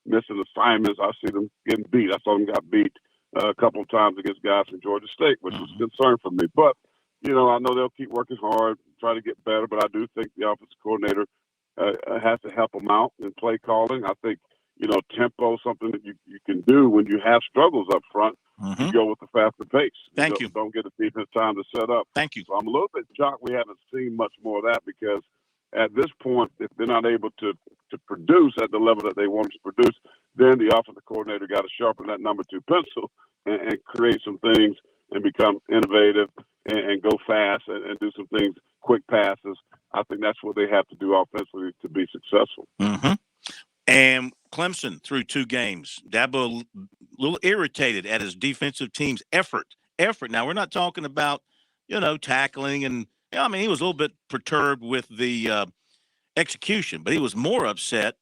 missing assignments. I see them getting beat. I saw them got beat a couple of times against guys from Georgia State, which is a concern for me. But, I know they'll keep working hard, try to get better, but I do think the offensive coordinator has to help them out in play calling. I think, tempo, something that you can do when you have struggles up front. You go with the faster pace. Thank you. Don't get the defense time to set up. Thank you. So I'm a little bit shocked we haven't seen much more of that, because at this point, if they're not able to produce at the level that they want to produce, then the offensive coordinator got to sharpen that number 2 pencil and create some things and become innovative and go fast and do some things, quick passes. I think that's what they have to do offensively to be successful. And Clemson through 2 games. Dabo a little irritated at his defensive team's effort. Now, we're not talking about, tackling. And, he was a little bit perturbed with the execution, but he was more upset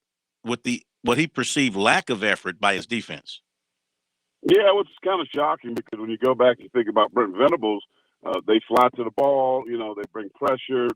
with what he perceived lack of effort by his defense. Yeah, which is kind of shocking, because when you go back and think about Brent Venables, they fly to the ball, they bring pressure,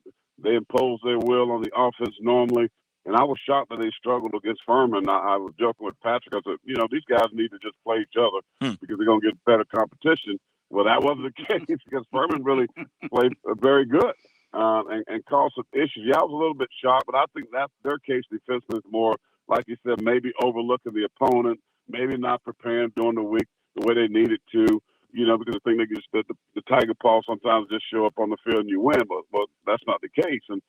they impose their will on the offense normally. And I was shocked that they struggled against Furman. I was joking with Patrick. I said, these guys need to just play each other because they're going to get better competition. Well, that wasn't the case, because Furman really played very good and caused some issues. Yeah, I was a little bit shocked, but I think that's their case defensively is more, like you said, maybe overlooking the opponent, maybe not preparing during the week the way they needed to, because the thing that the Tiger Paw sometimes just show up on the field and you win, but that's not the case. And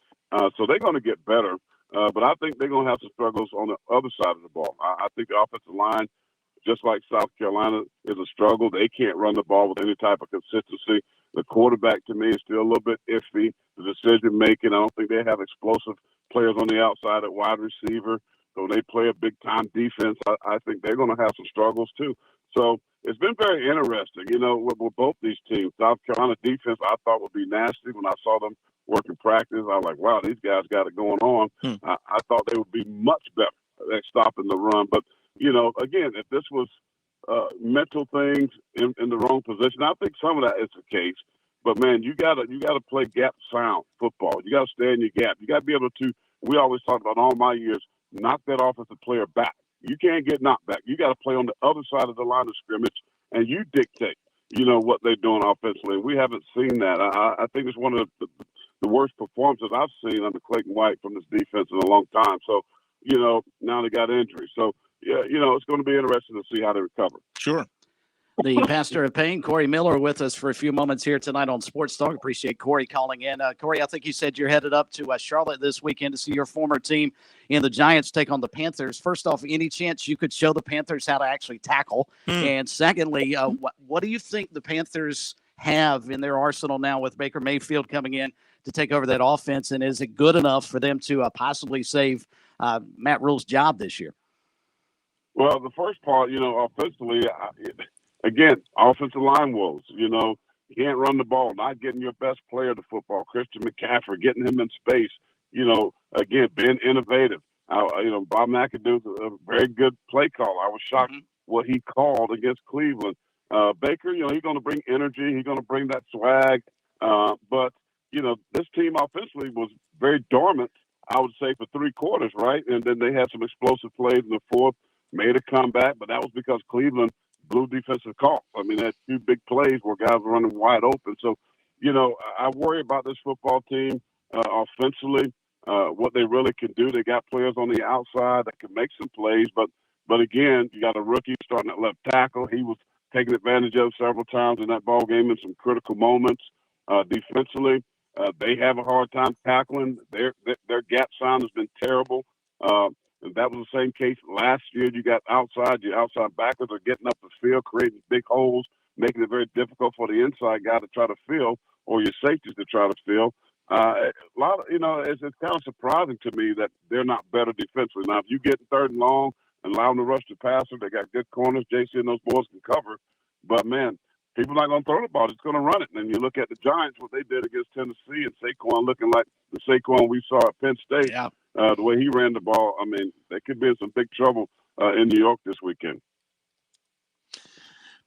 so they're going to get better. But I think they're going to have some struggles on the other side of the ball. I think the offensive line, just like South Carolina, is a struggle. They can't run the ball with any type of consistency. The quarterback, to me, is still a little bit iffy. The decision-making, I don't think they have explosive players on the outside at wide receiver. So they play a big-time defense. I think they're going to have some struggles, too. So it's been very interesting, with both these teams. South Carolina defense, I thought would be nasty when I saw them work in practice. I was like, wow, these guys got it going on. I thought they would be much better at stopping the run. But, again, if this was mental things in the wrong position, I think some of that is the case. But, man, you gotta play gap sound football. You got to stay in your gap. You got to be able to, we always talk about all my years, knock that offensive player back. You can't get knocked back. You got to play on the other side of the line of scrimmage, and you dictate, what they're doing offensively. We haven't seen that. I think it's one of the worst performances I've seen under Clayton White from this defense in a long time. So, now they got injuries. So, yeah, it's going to be interesting to see how they recover. Sure. The pastor of Payne, Corey Miller, with us for a few moments here tonight on Sports Talk. Appreciate Corey calling in. Corey, I think you said you're headed up to Charlotte this weekend to see your former team in the Giants take on the Panthers. First off, any chance you could show the Panthers how to actually tackle? And secondly, what do you think the Panthers have in their arsenal now with Baker Mayfield coming in to take over that offense? And is it good enough for them to possibly save Matt Rule's job this year? Well, the first part, offensively, again, offensive line woes. You can't run the ball, not getting your best player to football, Christian McCaffrey, getting him in space. Again, being innovative. Bob McAdoo's a very good play call. I was shocked what he called against Cleveland. Baker, he's going to bring energy. He's going to bring that swag. But, this team offensively was very dormant, I would say, for 3 quarters, right? And then they had some explosive plays in the fourth, made a comeback, but that was because Cleveland blew defensive calls. I mean, that's 2 big plays where guys were running wide open. So, I worry about this football team offensively, what they really can do. They got players on the outside that can make some plays, but again, you got a rookie starting at left tackle. He was taken advantage of several times in that ball game in some critical moments. Defensively, they have a hard time tackling. Their gap sound has been terrible. And that was the same case last year. You got your outside backers are getting up the field, creating big holes, making it very difficult for the inside guy to try to fill, or your safeties to try to fill. It's kind of surprising to me that they're not better defensively. Now, if you get 3rd and long and allow them to rush the passer, they got good corners. JC and those boys can cover. But, man, people are not going to throw the ball. It's going to run it. And you look at the Giants, what they did against Tennessee, and Saquon looking like the Saquon we saw at Penn State. Yeah. The way he ran the ball, I mean, they could be in some big trouble in New York this weekend.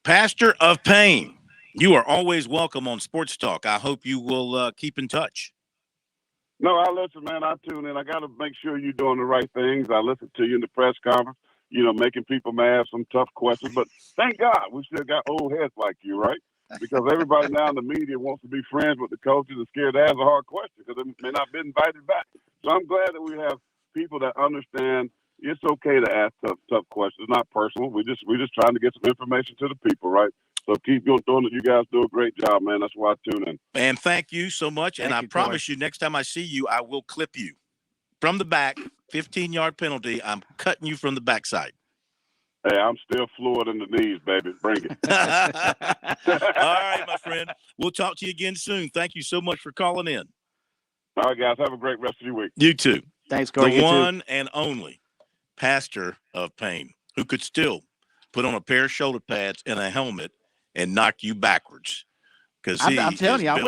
Pastor of Payne, you are always welcome on Sports Talk. I hope you will keep in touch. No, I listen, man. I tune in. I got to make sure you're doing the right things. I listen to you in the press conference, making people mad, some tough questions. But thank God we still got old heads like you, right? Because everybody now in the media wants to be friends with the coaches and scared to ask a hard question because they may not be invited back. So I'm glad that we have people that understand, it's okay to ask tough questions. It's not personal. We're just trying to get some information to the people, right? So keep doing it. You guys do a great job, man. That's why I tune in. And thank you so much. And I promise you, next time I see you, I will clip you from the back. 15-yard penalty. I'm cutting you from the backside. Hey, I'm still fluid in the knees, baby. Bring it. All right, my friend. We'll talk to you again soon. Thank you so much for calling in. All right, guys. Have a great rest of your week. You too. Thanks, Corey. The one and only pastor of Payne, who could still put on a pair of shoulder pads and a helmet and knock you backwards. Because I'm telling you, I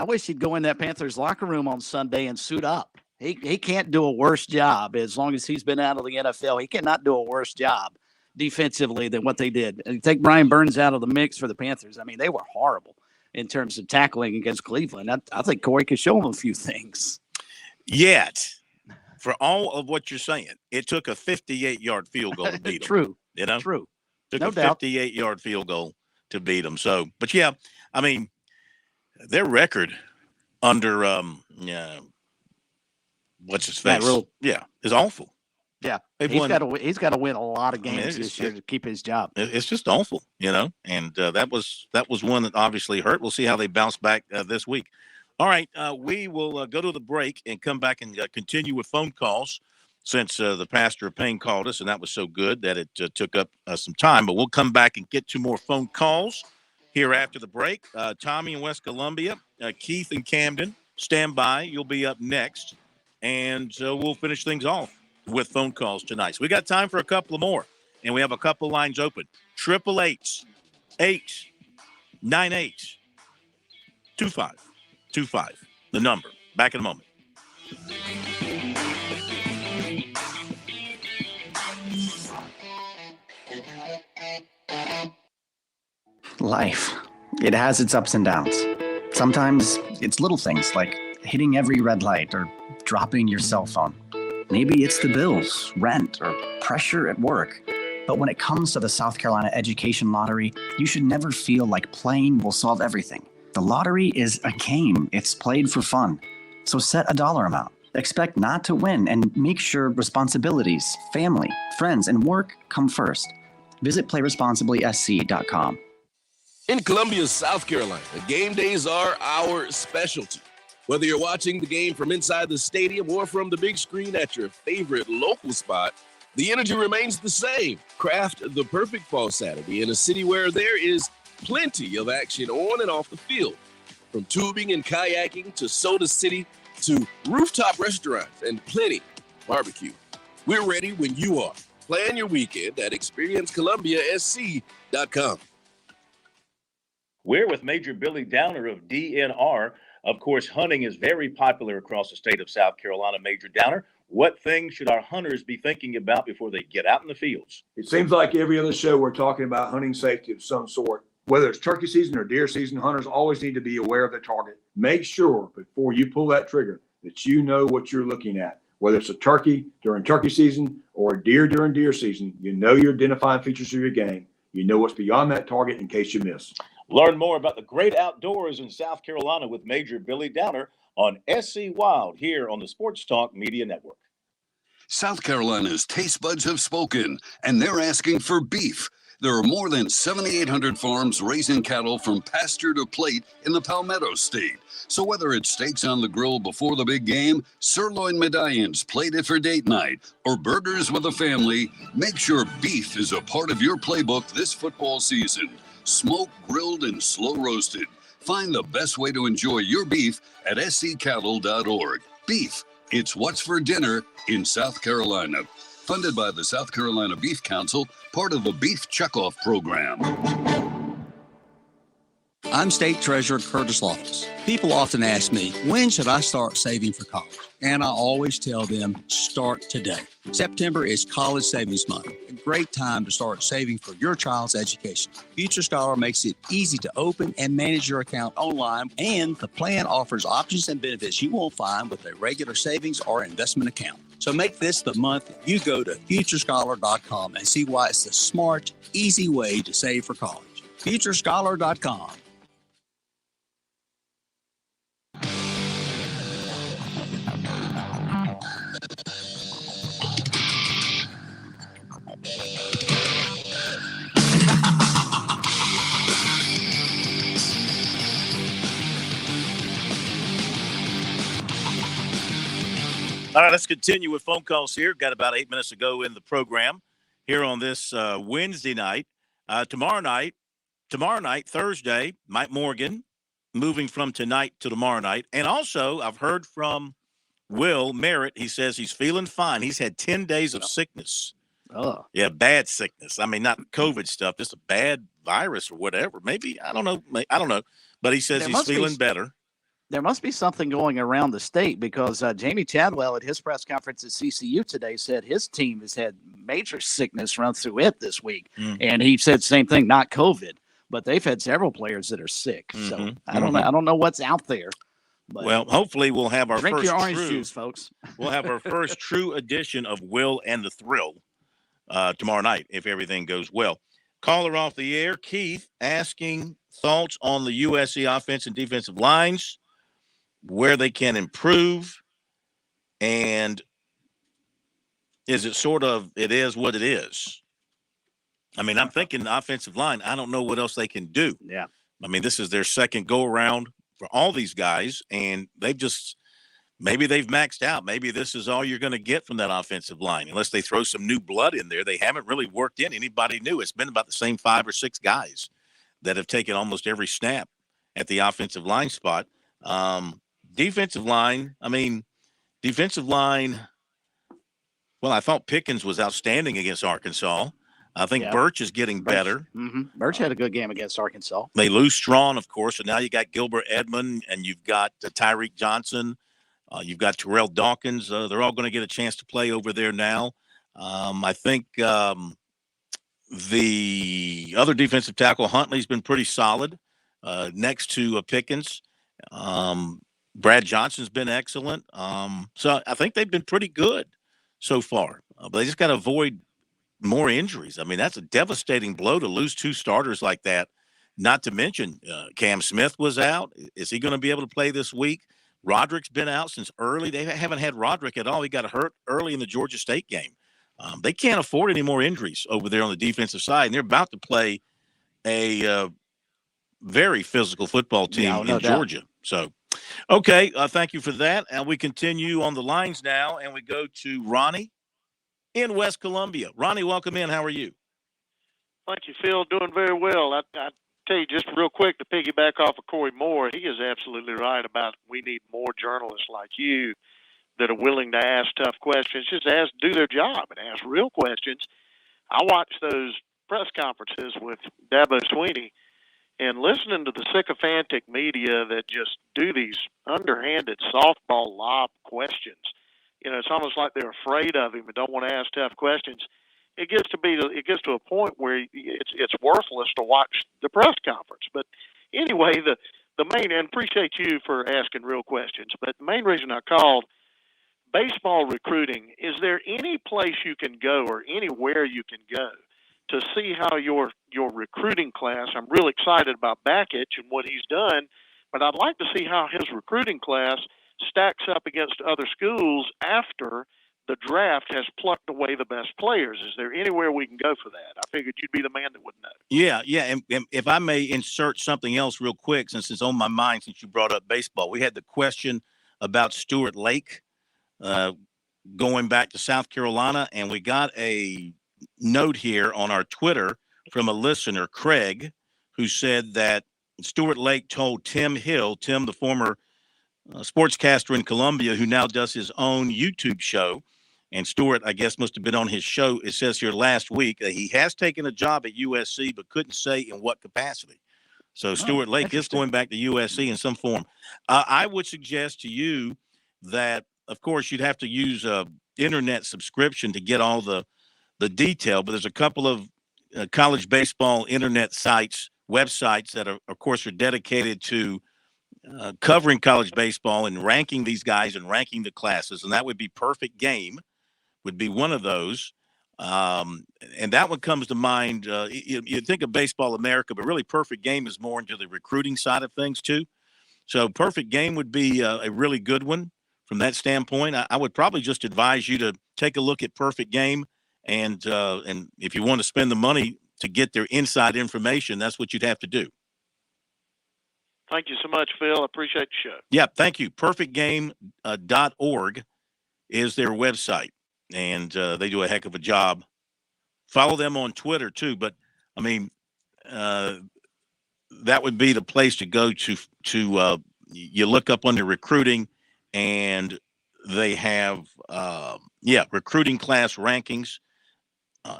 wish he'd go in that Panthers locker room on Sunday and suit up. He can't do a worse job as long as he's been out of the NFL. He cannot do a worse job defensively than what they did. And take Brian Burns out of the mix for the Panthers. I mean, they were horrible in terms of tackling against Cleveland. I think Corey could show them a few things. Yet, for all of what you're saying, it took a 58-yard field goal to beat them. True. You know? True. Took No a doubt. 58-yard field goal to beat them. So, but yeah, I mean, their record under what's his face? Is awful. Yeah, They've he's won- got to win a lot of games it's- this year to keep his job. It's just awful, you know. And that was one that obviously hurt. We'll see how they bounce back this week. All right, we will go to the break and come back and continue with phone calls. Since the pastor of Payne called us, and that was so good that it took up some time. But we'll come back and get to more phone calls here after the break. Tommy in West Columbia, Keith in Camden, stand by. You'll be up next. And we'll finish things off with phone calls tonight. So we got time for a couple of more, and we have a couple lines open. 888-898-2525, the number. Back in a moment. Life. It has its ups and downs. Sometimes it's little things like hitting every red light or dropping your cell phone. Maybe it's the bills, rent, or pressure at work. But when it comes to the South Carolina Education Lottery, you should never feel like playing will solve everything. The lottery is a game. It's played for fun. So set a dollar amount. Expect not to win and make sure responsibilities, family, friends, and work come first. Visit playresponsiblysc.com. In Columbia, South Carolina, game days are our specialty. Whether you're watching the game from inside the stadium or from the big screen at your favorite local spot, the energy remains the same. Craft the perfect fall Saturday in a city where there is plenty of action on and off the field. From tubing and kayaking to Soda City to rooftop restaurants and plenty barbecue. We're ready when you are. Plan your weekend at ExperienceColumbiaSC.com. We're with Major Billy Downer of DNR. Of course, hunting is very popular across the state of South Carolina. Major Downer, what things should our hunters be thinking about before they get out in the fields? It seems like every other show we're talking about hunting safety of some sort. Whether it's turkey season or deer season, hunters always need to be aware of their target. Make sure before you pull that trigger that you know what you're looking at. Whether it's a turkey during turkey season or a deer during deer season, you know your identifying features of your game. You know what's beyond that target in case you miss. Learn more about the great outdoors in South Carolina with Major Billy Downer on SC Wild here on the Sports Talk Media Network. South Carolina's taste buds have spoken, and they're asking for beef. There are more than 7,800 farms raising cattle from pasture to plate in the Palmetto State. So whether it's steaks on the grill before the big game, sirloin medallions plated for date night, or burgers with a family, make sure beef is a part of your playbook this football season. Smoked, grilled, and slow roasted. Find the best way to enjoy your beef at sccattle.org. Beef, it's what's for dinner in South Carolina. Funded by the South Carolina Beef Council, part of the Beef Checkoff program. I'm State Treasurer Curtis Loftus. People often ask me, when should I start saving for college? And I always tell them, start today. September is College Savings Month, a great time to start saving for your child's education. Future Scholar makes it easy to open and manage your account online, and the plan offers options and benefits you won't find with a regular savings or investment account. So make this the month you go to futurescholar.com and see why it's the smart, easy way to save for college. Futurescholar.com. All right, let's continue with phone calls here. Got about 8 minutes to go in the program here on this Wednesday night. Tomorrow night, Thursday, Mike Morgan moving from tonight to tomorrow night. And also, I've heard from Will Merritt. He says he's feeling fine. He's had 10 days of sickness. Oh. Yeah, bad sickness. I mean, not COVID stuff, just a bad virus or whatever. Maybe, I don't know. But he says he's feeling better. There must be something going around the state because Jamie Chadwell at his press conference at CCU today said his team has had major sickness run through it this week. And he said same thing, not COVID, but they've had several players that are sick. So I don't know what's out there. But well, hopefully we'll have our drink first your orange juice, folks. We'll have our first true edition of Will and the Thrill tomorrow night if everything goes well. Caller off the air, Keith, asking thoughts on the USC offense and defensive lines, where they can improve, and is it sort of it is what it is? I mean, I'm thinking the offensive line, I don't know what else they can do. Yeah. I mean, this is their second go-around for all these guys, and maybe they've maxed out. Maybe this is all you're going to get from that offensive line, unless they throw some new blood in there. They haven't really worked in anybody new. It's been about the same 5 or 6 guys that have taken almost every snap at the offensive line spot. Defensive line, well, I thought Pickens was outstanding against Arkansas. I think Birch is getting better. Birch had a good game against Arkansas. They lose Strawn, of course, so now you got Gilbert Edmond and you've got Tyreek Johnson. You've got Terrell Dawkins. They're all going to get a chance to play over there now. I think the other defensive tackle, Huntley's been pretty solid next to Pickens. Brad Johnson's been excellent. So I think they've been pretty good so far. But they just got to avoid more injuries. I mean, that's a devastating blow to lose 2 starters like that. Not to mention Cam Smith was out. Is he going to be able to play this week? Roderick's been out since early. They haven't had Roderick at all. He got hurt early in the Georgia State game. They can't afford any more injuries over there on the defensive side, and they're about to play a very physical football team in Georgia. So, okay, thank you for that. And we continue on the lines now, and we go to Ronnie in West Columbia. Ronnie, welcome in. How are you? Thank you, Phil. Doing very well. I tell you just real quick to piggyback off of Corey Moore, he is absolutely right about we need more journalists like you that are willing to ask tough questions, just do their job and ask real questions. I watched those press conferences with Dabo Swinney and listening to the sycophantic media that just do these underhanded softball lob questions. You know, it's almost like they're afraid of him and don't want to ask tough questions. It gets to a point where it's worthless to watch the press conference. But anyway, the main, and appreciate you for asking real questions, but the main reason I called, baseball recruiting, is there any place you can go or anywhere you can go to see how your recruiting class, I'm really excited about Bakich and what he's done, but I'd like to see how his recruiting class stacks up against other schools after the draft has plucked away the best players. Is there anywhere we can go for that? I figured you'd be the man that would know. Yeah. And if I may insert something else real quick, since it's on my mind, since you brought up baseball, we had the question about Stuart Lake going back to South Carolina, and we got a note here on our Twitter from a listener, Craig, who said that Stuart Lake told Tim Hill, Tim, the former sportscaster in Columbia, who now does his own YouTube show, and Stuart, I guess, must have been on his show. It says here last week that he has taken a job at USC, but couldn't say in what capacity. So Stuart Lake is going back to USC in some form. I would suggest to you that, of course, you'd have to use a internet subscription to get all the detail, but there's a couple of college baseball internet websites that are, of course, are dedicated to covering college baseball and ranking these guys and ranking the classes. And that would be Perfect Game, would be one of those. And that one comes to mind. You think of Baseball America, but really Perfect Game is more into the recruiting side of things too. So Perfect Game would be a really good one from that standpoint. I would probably just advise you to take a look at Perfect Game. And if you want to spend the money to get their inside information, that's what you'd have to do. Thank you so much, Phil. I appreciate the show. Yeah, thank you. Perfectgame.org is their website, and they do a heck of a job. Follow them on Twitter too, but I mean, that would be the place to go to you look up under recruiting, and they have recruiting class rankings.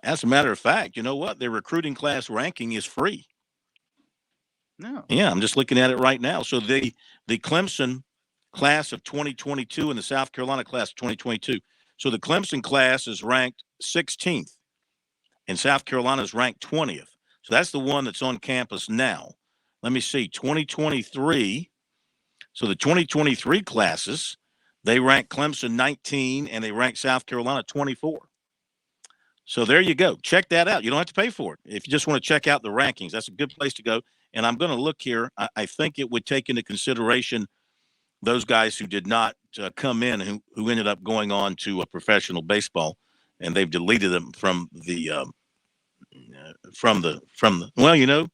As a matter of fact, you know what? Their recruiting class ranking is free. No. Yeah, I'm just looking at it right now. So the Clemson class of 2022 and the South Carolina class of 2022. So the Clemson class is ranked 16th, and South Carolina is ranked 20th. So that's the one that's on campus now. Let me see, 2023. So the 2023 classes, they rank Clemson 19 and they rank South Carolina 24. So there you go. Check that out. You don't have to pay for it. If you just want to check out the rankings, that's a good place to go. And I'm going to look here. I think it would take into consideration those guys who did not come in, who ended up going on to a professional baseball, and they've deleted them from the well, you know,